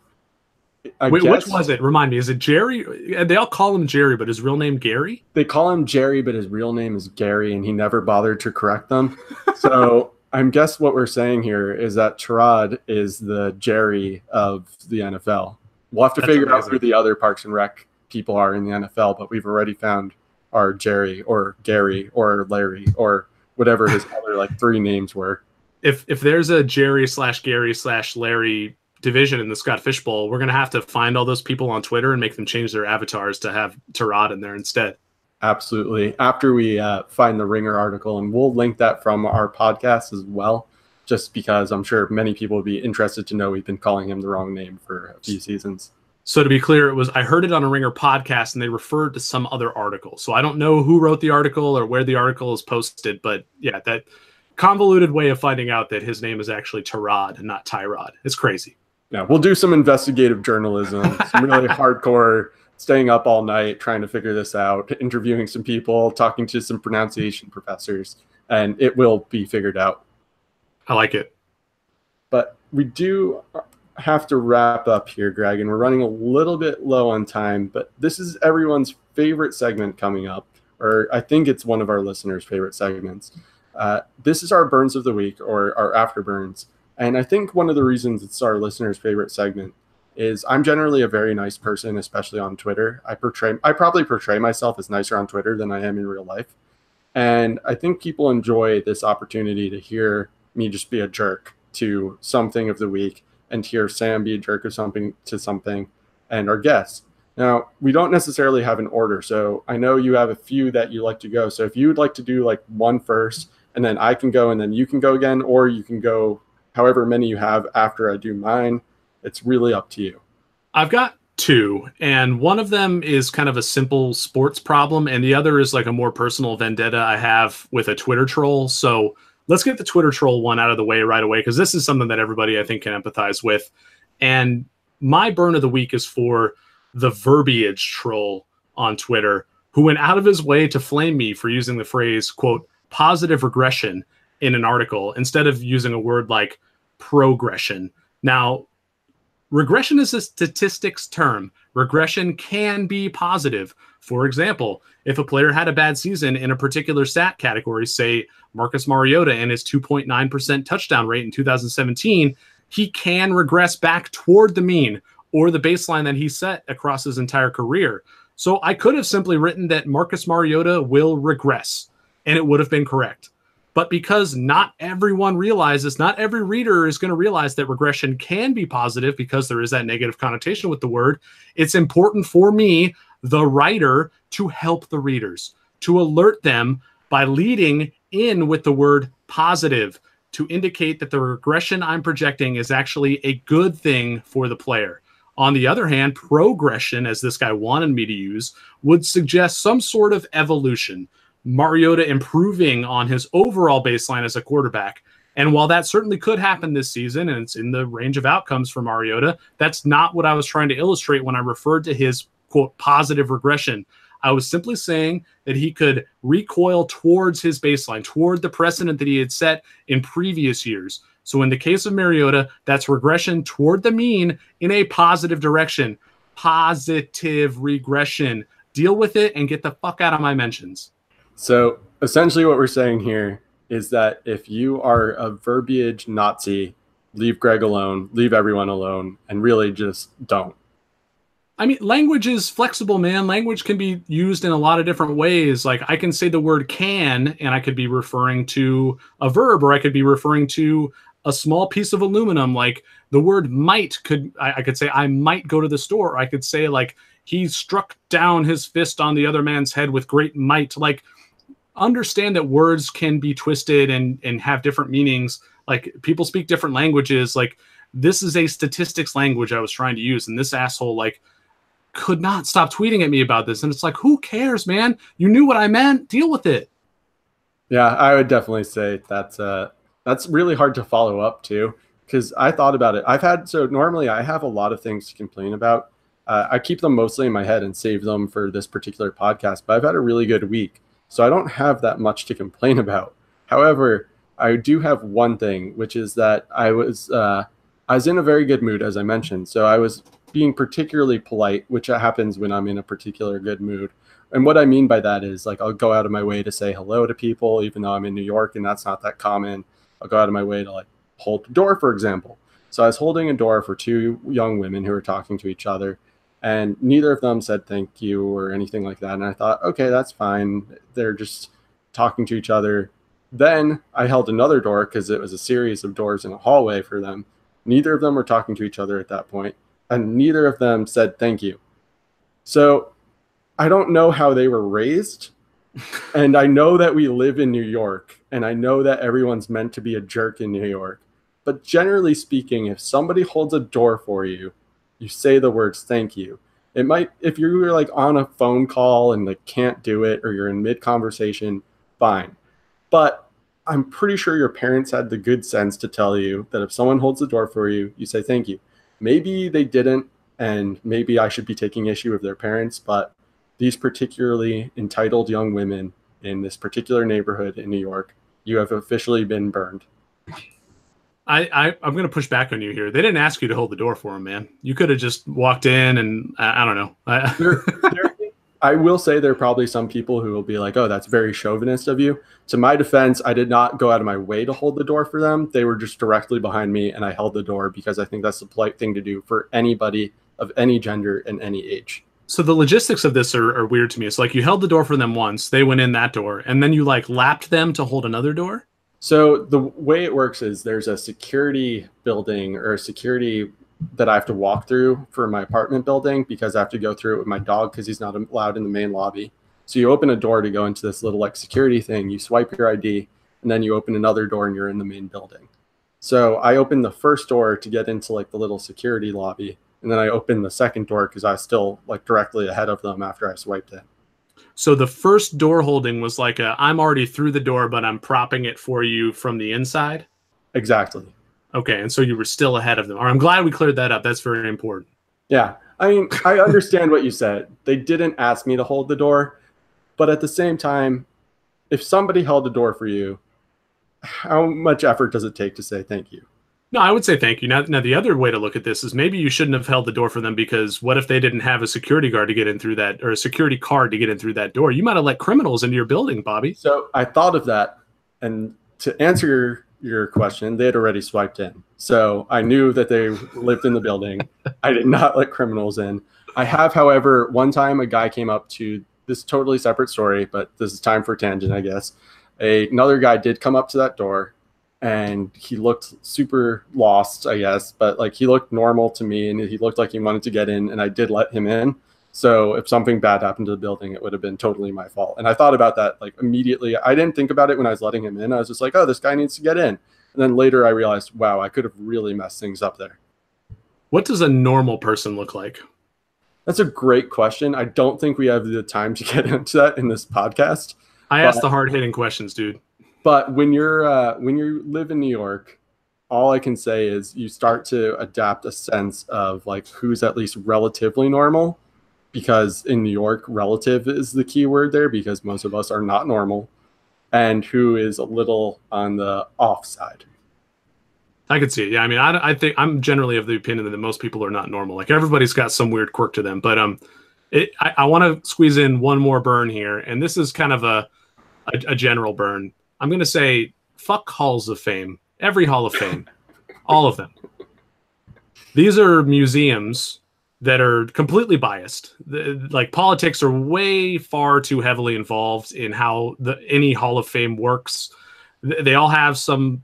I Wait, which guess was it? Remind me. Is it Jerry? They all call him Jerry, but his real name Gary? they call him Jerry, but his real name is Gary, and he never bothered to correct them. So I guess what we're saying here is that Terod is the Jerry of the NFL. We'll have to That's figure out amazing. who the other Parks and Rec people are in the NFL, but we've already found our Jerry or Gary or Larry or whatever his other like 3 names were. If there's a Jerry/Gary/Larry division in the Scott Fish Bowl, we're gonna have to find all those people on Twitter and make them change their avatars to have Tarot in there instead. Absolutely. After we find the Ringer article, and we'll link that from our podcast as well, just because I'm sure many people would be interested to know we've been calling him the wrong name for a few seasons. So to be clear, I heard it on a Ringer podcast and they referred to some other article. So I don't know who wrote the article or where the article is posted, but yeah, that convoluted way of finding out that his name is actually Tyrod and not Tyrod. It's crazy. Yeah, we'll do some investigative journalism, some really hardcore, staying up all night trying to figure this out, interviewing some people, talking to some pronunciation professors, and it will be figured out. I like it. But we do have to wrap up here, Greg, and we're running a little bit low on time, but this is everyone's favorite segment coming up, or I think it's one of our listeners' favorite segments. This is our Burns of the Week, or our Afterburns. And I think one of the reasons it's our listeners' favorite segment is I'm generally a very nice person, especially on Twitter. I probably portray myself as nicer on Twitter than I am in real life. And I think people enjoy this opportunity to hear me just be a jerk to something of the week and hear Sam be a jerk of something to something and our guests. Now, we don't necessarily have an order, so I know you have a few that you like to go. So if you would like to do like one first, and then I can go, and then you can go again, or you can go however many you have after I do mine, it's really up to you. I've got 2, and one of them is kind of a simple sports problem, and the other is like a more personal vendetta I have with a Twitter troll. So let's get the Twitter troll one out of the way right away, because this is something that everybody I think can empathize with. And my burn of the week is for the verbiage troll on Twitter, who went out of his way to flame me for using the phrase, quote, positive regression in an article instead of using a word like progression. Now, regression is a statistics term. Regression can be positive. For example, if a player had a bad season in a particular stat category, say Marcus Mariota and his 2.9% touchdown rate in 2017, he can regress back toward the mean or the baseline that he set across his entire career. So I could have simply written that Marcus Mariota will regress, and it would have been correct. But because not everyone realizes, not every reader is going to realize that regression can be positive because there is that negative connotation with the word, it's important for me, the writer, to help the readers, to alert them by leading in with the word positive to indicate that the regression I'm projecting is actually a good thing for the player. On the other hand, progression, as this guy wanted me to use, would suggest some sort of evolution. Mariota improving on his overall baseline as a quarterback. And while that certainly could happen this season, and it's in the range of outcomes for Mariota, that's not what I was trying to illustrate when I referred to his, quote, positive regression. I was simply saying that he could recoil towards his baseline, toward the precedent that he had set in previous years. So in the case of Mariota, that's regression toward the mean in a positive direction. Positive regression. Deal with it and get the fuck out of my mentions. So essentially what we're saying here is that if you are a verbiage Nazi, leave Greg alone, leave everyone alone, and really just don't. I mean, language is flexible, man. Language can be used in a lot of different ways. Like I can say the word can, and I could be referring to a verb, or I could be referring to a small piece of aluminum. Like the word might I could say I might go to the store. Or I could say like he struck down his fist on the other man's head with great might. Like, understand that words can be twisted and have different meanings. Like people speak different languages. Like this is a statistics language I was trying to use. And this asshole like could not stop tweeting at me about this. And it's like, who cares, man? You knew what I meant. Deal with it. Yeah, I would definitely say that's That's really hard to follow up too, because I thought about it. Normally I have a lot of things to complain about. I keep them mostly in my head and save them for this particular podcast, but I've had a really good week, so I don't have that much to complain about. However, I do have one thing, which is that I was in a very good mood, as I mentioned. So I was being particularly polite, which happens when I'm in a particular good mood. And what I mean by that is, like, I'll go out of my way to say hello to people, even though I'm in New York and that's not that common. I'll go out of my way to, like, hold the door, for example. So I was holding a door for two young women who were talking to each other, and neither of them said thank you or anything like that. And I thought, okay, that's fine. They're just talking to each other. Then I held another door because it was a series of doors in a hallway for them. Neither of them were talking to each other at that point, and neither of them said thank you. So I don't know how they were raised, and I know that we live in New York, and I know that everyone's meant to be a jerk in New York. But generally speaking, if somebody holds a door for you, you say the words thank you. It might, if you're like on a phone call and like can't do it, or you're in mid-conversation, fine. But I'm pretty sure your parents had the good sense to tell you that if someone holds the door for you, you say thank you. Maybe they didn't, and maybe I should be taking issue with their parents, but these particularly entitled young women in this particular neighborhood in New York, you have officially been burned. I'm going to push back on you here. They didn't ask you to hold the door for them, man. You could have just walked in and I don't know. I will say there are probably some people who will be like, oh, that's very chauvinist of you. To my defense, I did not go out of my way to hold the door for them. They were just directly behind me, and I held the door because I think that's the polite thing to do for anybody of any gender and any age. So the logistics of this are weird to me. It's like you held the door for them once, they went in that door, and then you like lapped them to hold another door? So the way it works is there's a security building or a security that I have to walk through for my apartment building because I have to go through it with my dog because he's not allowed in the main lobby. So you open a door to go into this little like security thing, you swipe your ID, and then you open another door and you're in the main building. So I opened the first door to get into like the little security lobby, and then I opened the second door because I was still like directly ahead of them after I swiped in. So the first door holding was like I'm already through the door, but I'm propping it for you from the inside? Exactly. Okay, and so you were still ahead of them. All right, I'm glad we cleared that up. That's very important. Yeah. I mean, I understand what you said. They didn't ask me to hold the door, but at the same time, if somebody held the door for you, how much effort does it take to say thank you? No, I would say thank you. Now, the other way to look at this is maybe you shouldn't have held the door for them because what if they didn't have a security guard to get in through that, or a security card to get in through that door? You might have let criminals into your building, Bobby. So I thought of that, and to answer your question, they had already swiped in. So I knew that they lived in the building. I did not let criminals in. I have, however, one time a guy came up to this totally separate story, but this is time for a tangent, I guess. Another guy did come up to that door, and he looked super lost, I guess, but like he looked normal to me, and he looked like he wanted to get in, and I did let him in. So if something bad happened to the building, it would have been totally my fault. And I thought about that like immediately. I didn't think about it when I was letting him in. I was just like, oh, this guy needs to get in. And then later I realized, wow, I could have really messed things up there. What does a normal person look like? That's a great question. I don't think we have the time to get into that in this podcast. I asked the hard-hitting questions, dude. But when you live in New York, all I can say is you start to adapt a sense of like who's at least relatively normal, because in New York, relative is the key word there because most of us are not normal, and who is a little on the off side. I could see it. Yeah, I mean, I think I'm generally of the opinion that most people are not normal. Like everybody's got some weird quirk to them. But I want to squeeze in one more burn here, and this is kind of a general burn. I'm going to say fuck halls of fame. Every hall of fame, all of them. These are museums that are completely biased. Like politics are way far too heavily involved in how any hall of fame works. They all have some,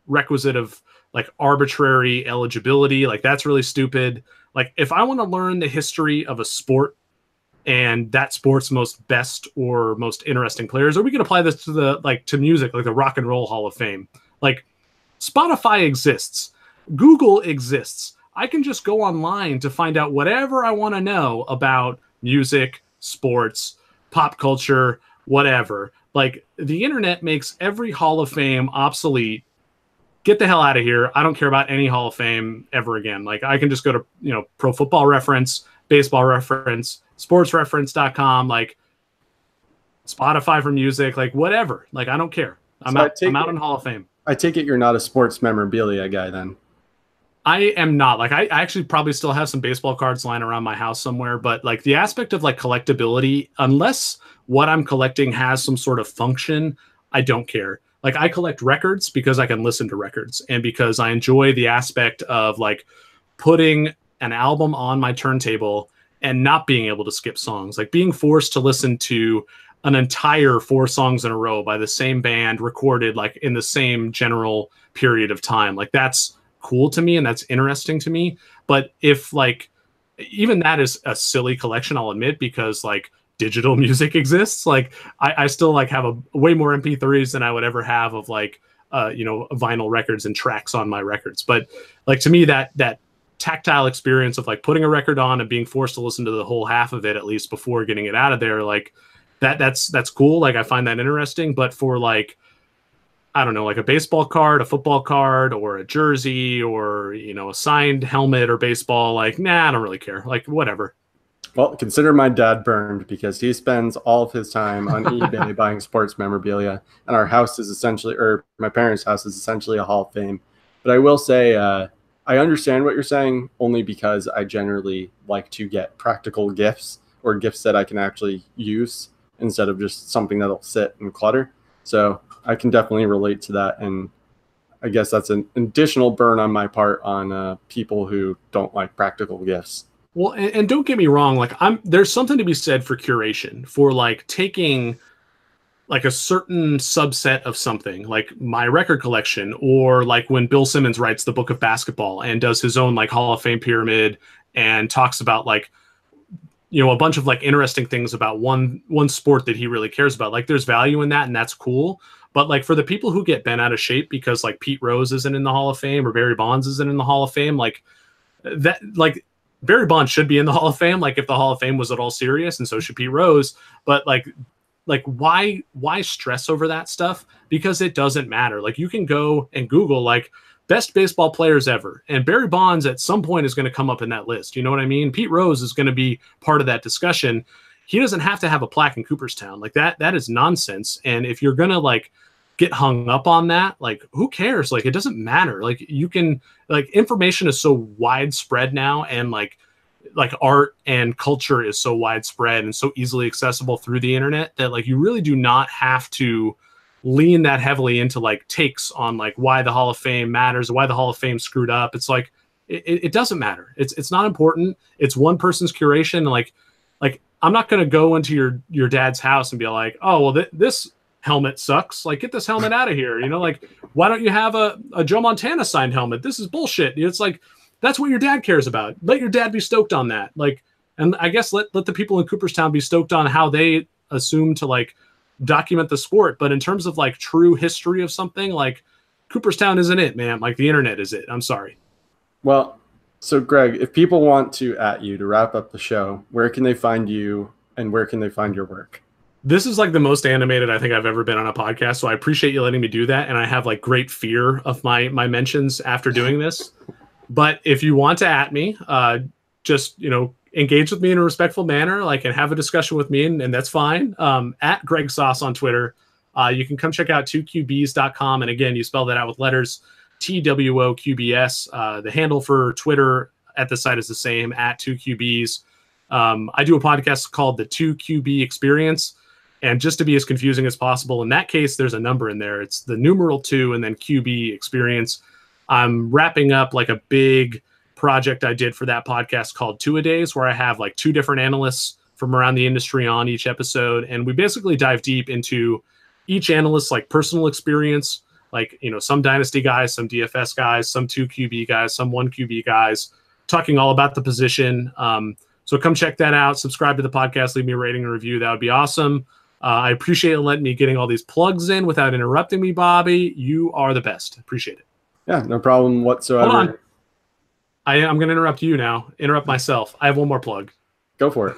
requisite of like arbitrary eligibility. Like that's really stupid. Like if I want to learn the history of a sport and that sport's most best or most interesting players, or we can apply this to music, like the Rock and Roll Hall of Fame. Like Spotify exists, Google exists. I can just go online to find out whatever I want to know about music, sports, pop culture, whatever. Like, the internet makes every Hall of Fame obsolete. Get the hell out of here. I don't care about any Hall of Fame ever again. Like, I can just go to, Pro Football Reference, Baseball Reference, sportsreference.com, like Spotify for music, like whatever. Like, I don't care. I'm out in Hall of Fame. I take it you're not a sports memorabilia guy then. I am not. Like, I actually probably still have some baseball cards lying around my house somewhere, but like the aspect of like collectability, unless what I'm collecting has some sort of function, I don't care. Like, I collect records because I can listen to records and because I enjoy the aspect of like putting an album on my turntable and not being able to skip songs, like being forced to listen to an entire 4 songs in a row by the same band recorded like in the same general period of time. Like, that's cool to me and that's interesting to me. But if like, even that is a silly collection, I'll admit, because like digital music exists. Like, I still like have a way more MP3s than I would ever have of like, vinyl records and tracks on my records. But like, to me, that tactile experience of like putting a record on and being forced to listen to the whole half of it, at least before getting it out of there, like that's cool. Like, I find that interesting. But for like, I don't know, like a baseball card, a football card, or a jersey, or, a signed helmet or baseball, like, nah, I don't really care. Like, whatever. Well, consider my dad burned because he spends all of his time on eBay buying sports memorabilia, and our house is essentially, or my parents' house is essentially a Hall of Fame. But I will say, I understand what you're saying only because I generally like to get practical gifts or gifts that I can actually use instead of just something that'll sit and clutter. So I can definitely relate to that. And I guess that's an additional burn on my part on people who don't like practical gifts. Well, and don't get me wrong, like there's something to be said for curation, for like taking like a certain subset of something, like my record collection, or like when Bill Simmons writes the Book of Basketball and does his own like Hall of Fame pyramid and talks about like, a bunch of like interesting things about one sport that he really cares about. Like, there's value in that, and that's cool. But like, for the people who get bent out of shape because like Pete Rose isn't in the Hall of Fame or Barry Bonds isn't in the Hall of Fame, like that, like Barry Bonds should be in the Hall of Fame, like if the Hall of Fame was at all serious, and so should Pete Rose. But like why stress over that stuff? Because it doesn't matter. Like, you can go and Google like best baseball players ever, and Barry Bonds at some point is going to come up in that list. You know what I mean? Pete Rose is going to be part of that discussion. He doesn't have to have a plaque in Cooperstown. Like, that is nonsense. And if you're going to like get hung up on that, like, who cares? Like, it doesn't matter. Like, you can, like, information is so widespread now, and like art and culture is so widespread and so easily accessible through the internet that like, you really do not have to lean that heavily into like takes on like why the Hall of Fame matters, why the Hall of Fame screwed up. It's like, it doesn't matter. It's not important. It's one person's curation. Like I'm not going to go into your dad's house and be like, oh, well, this helmet sucks. Like, get this helmet out of here. Like, why don't you have a Joe Montana signed helmet? This is bullshit. It's like, that's what your dad cares about. Let your dad be stoked on that. Like, and I guess let the people in Cooperstown be stoked on how they assume to like document the sport. But in terms of like true history of something, like Cooperstown isn't it, man. Like, the internet is it. I'm sorry. Well, so Greg, if people want to @ to wrap up the show, where can they find you and where can they find your work? This is like the most animated I think I've ever been on a podcast. So I appreciate you letting me do that. And I have like great fear of my mentions after doing this. But if you want to @ me, just, engage with me in a respectful manner, like, and have a discussion with me, and that's fine. @ Greg Sauce on Twitter. You can come check out 2qbs.com. And again, you spell that out with letters, TWOQBS. The handle for Twitter at the site is the same, @2qbs. I do a podcast called the 2QB Experience. And just to be as confusing as possible, in that case, there's a number in there. It's the numeral 2 and then QB Experience. I'm wrapping up like a big project I did for that podcast called Two-A-Days, where I have like 2 different analysts from around the industry on each episode. And we basically dive deep into each analyst's like personal experience, like, some Dynasty guys, some DFS guys, some 2QB guys, some 1QB guys, talking all about the position. So come check that out. Subscribe to the podcast. Leave me a rating and review. That would be awesome. I appreciate letting me getting all these plugs in without interrupting me, Bobby. You are the best. Appreciate it. Yeah, no problem whatsoever. Hold on. I'm going to interrupt you now. Interrupt myself. I have one more plug. Go for it.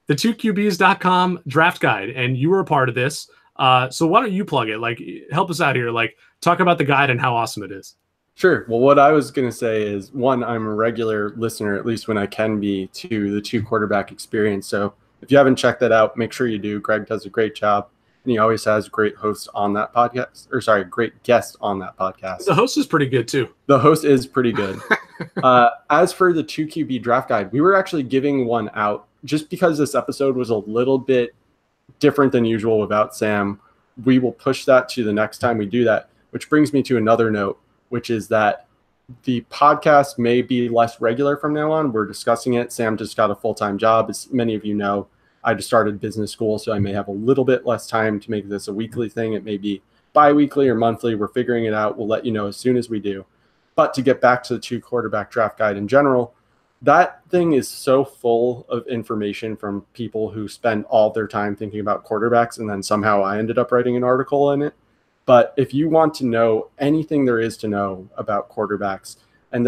The 2QBs.com draft guide, and you were a part of this. So why don't you plug it? Like, help us out here. Like, talk about the guide and how awesome it is. Sure. Well, what I was going to say is, one, I'm a regular listener, at least when I can be, to the two quarterback experience. So if you haven't checked that out, make sure you do. Greg does a great job, and he always has great hosts on that podcast, or sorry, great guests on that podcast. The host is pretty good too. The host is pretty good. As for the 2QB draft guide, we were actually giving one out just because this episode was a little bit different than usual without Sam. We will push that to the next time we do that, which brings me to another note, which is that the podcast may be less regular from now on. We're discussing it. Sam just got a full-time job. As many of you know, I just started business school, so I may have a little bit less time to make this a weekly thing. It may be bi-weekly or monthly. We're figuring it out. We'll let you know as soon as we do. But to get back to the two quarterback draft guide in general, that thing is so full of information from people who spend all their time thinking about quarterbacks, and then somehow I ended up writing an article in it. But if you want to know anything there is to know about quarterbacks, and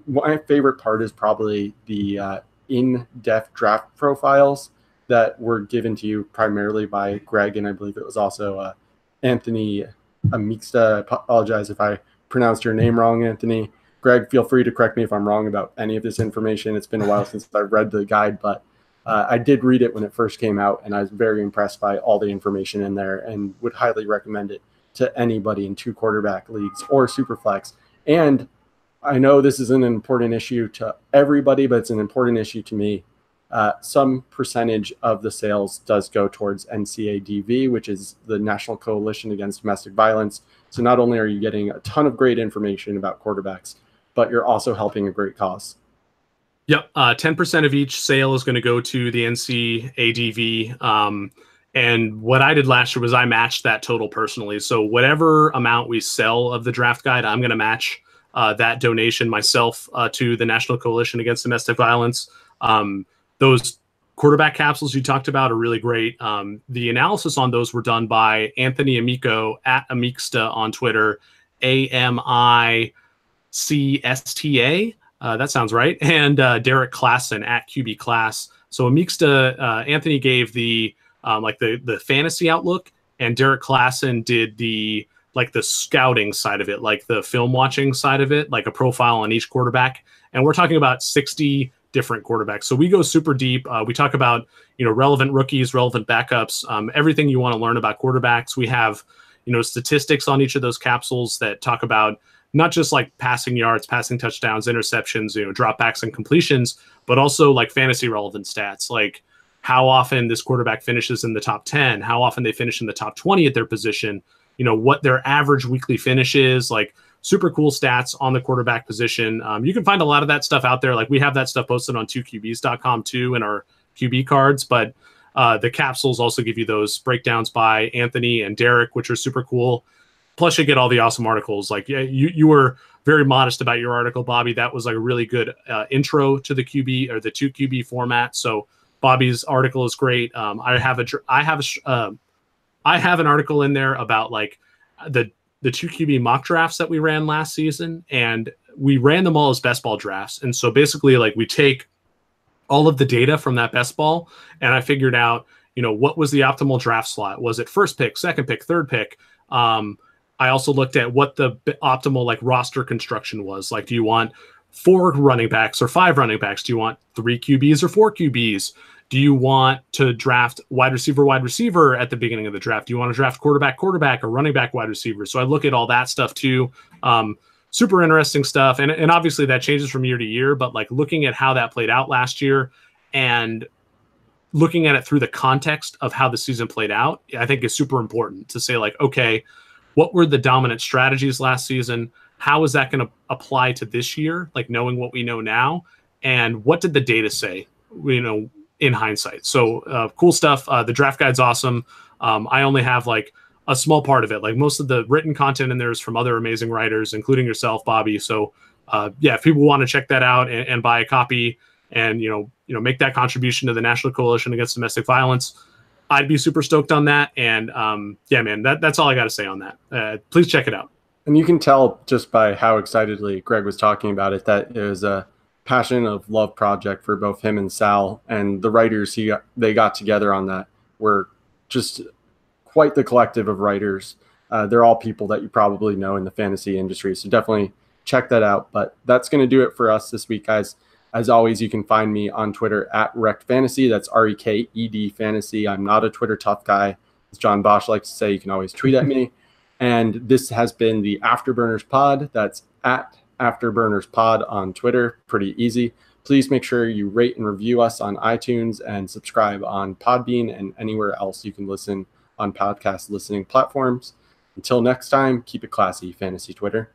my favorite part is probably the in-depth draft profiles that were given to you primarily by Greg, and I believe it was also Anthony Amixta. I apologize if I pronounced your name wrong, Anthony. Greg, feel free to correct me if I'm wrong about any of this information. It's been a while since I've read the guide, but I did read it when it first came out, and I was very impressed by all the information in there and would highly recommend it to anybody in two quarterback leagues or Superflex. And I know this is an important issue to everybody, but it's an important issue to me. Some percentage of the sales does go towards NCADV, which is the National Coalition Against Domestic Violence. So not only are you getting a ton of great information about quarterbacks, but you're also helping a great cause. Yep. 10% of each sale is going to go to the NCADV. And what I did last year was I matched that total personally. So whatever amount we sell of the draft guide, I'm going to match that donation myself to the National Coalition Against Domestic Violence. Those quarterback capsules you talked about are really great. The analysis on those were done by Anthony Amico at Amixta on Twitter, AMICSTA. That sounds right. And Derek Klassen at QB Class. So Amixta, Anthony gave the fantasy outlook, and Derek Klassen did the scouting side of it, like the film watching side of it, like a profile on each quarterback. And we're talking about 60 different quarterbacks. So we go super deep. We talk about, relevant rookies, relevant backups, everything you want to learn about quarterbacks. We have, statistics on each of those capsules that talk about not just like passing yards, passing touchdowns, interceptions, dropbacks and completions, but also like fantasy relevant stats, like how often this quarterback finishes in the top 10, how often they finish in the top 20 at their position, what their average weekly finish is, like super cool stats on the quarterback position. You can find a lot of that stuff out there. Like we have that stuff posted on 2QBs.com too in our QB cards, but the capsules also give you those breakdowns by Anthony and Derek, which are super cool. Plus you get all the awesome articles. Like you were very modest about your article, Bobby. That was like a really good intro to the QB or the 2QB format. So Bobby's article is great. I have an article in there about like the 2QB mock drafts that we ran last season, and we ran them all as best ball drafts. And so basically like we take all of the data from that best ball, and I figured out, what was the optimal draft slot? Was it first pick, second pick, third pick? I also looked at what the optimal like roster construction was. Like, do you want 4 running backs or 5 running backs? Do you want 3 QBs or 4 QBs? Do you want to draft wide receiver at the beginning of the draft? Do you want to draft quarterback, or running back, wide receiver? So I look at all that stuff too. Super interesting stuff. And obviously that changes from year to year, but like looking at how that played out last year and looking at it through the context of how the season played out, I think is super important to say like, okay, what were the dominant strategies last season? How is that going to apply to this year? Like knowing what we know now, and what did the data say, in hindsight. So cool stuff. The draft guide's awesome. I only have like a small part of it. Like most of the written content in there is from other amazing writers, including yourself, Bobby. So if people want to check that out and buy a copy and, make that contribution to the National Coalition Against Domestic Violence, I'd be super stoked on that. And man, that's all I got to say on that. Please check it out. And you can tell just by how excitedly Greg was talking about it, that it was a passion of love project for both him and Sal, and the writers they got together on that were just quite the collective of writers. They're all people that you probably know in the fantasy industry. So definitely check that out. But that's going to do it for us this week, guys. As always, you can find me on Twitter at ReckedFantasy. That's REKED Fantasy. I'm not a Twitter tough guy. As John Bosch likes to say, you can always tweet at me. And this has been the Afterburners Pod. That's at Afterburners Pod on Twitter. Pretty easy. Please make sure you rate and review us on iTunes and subscribe on Podbean and anywhere else you can listen on podcast listening platforms. Until next time, keep it classy, Fantasy Twitter.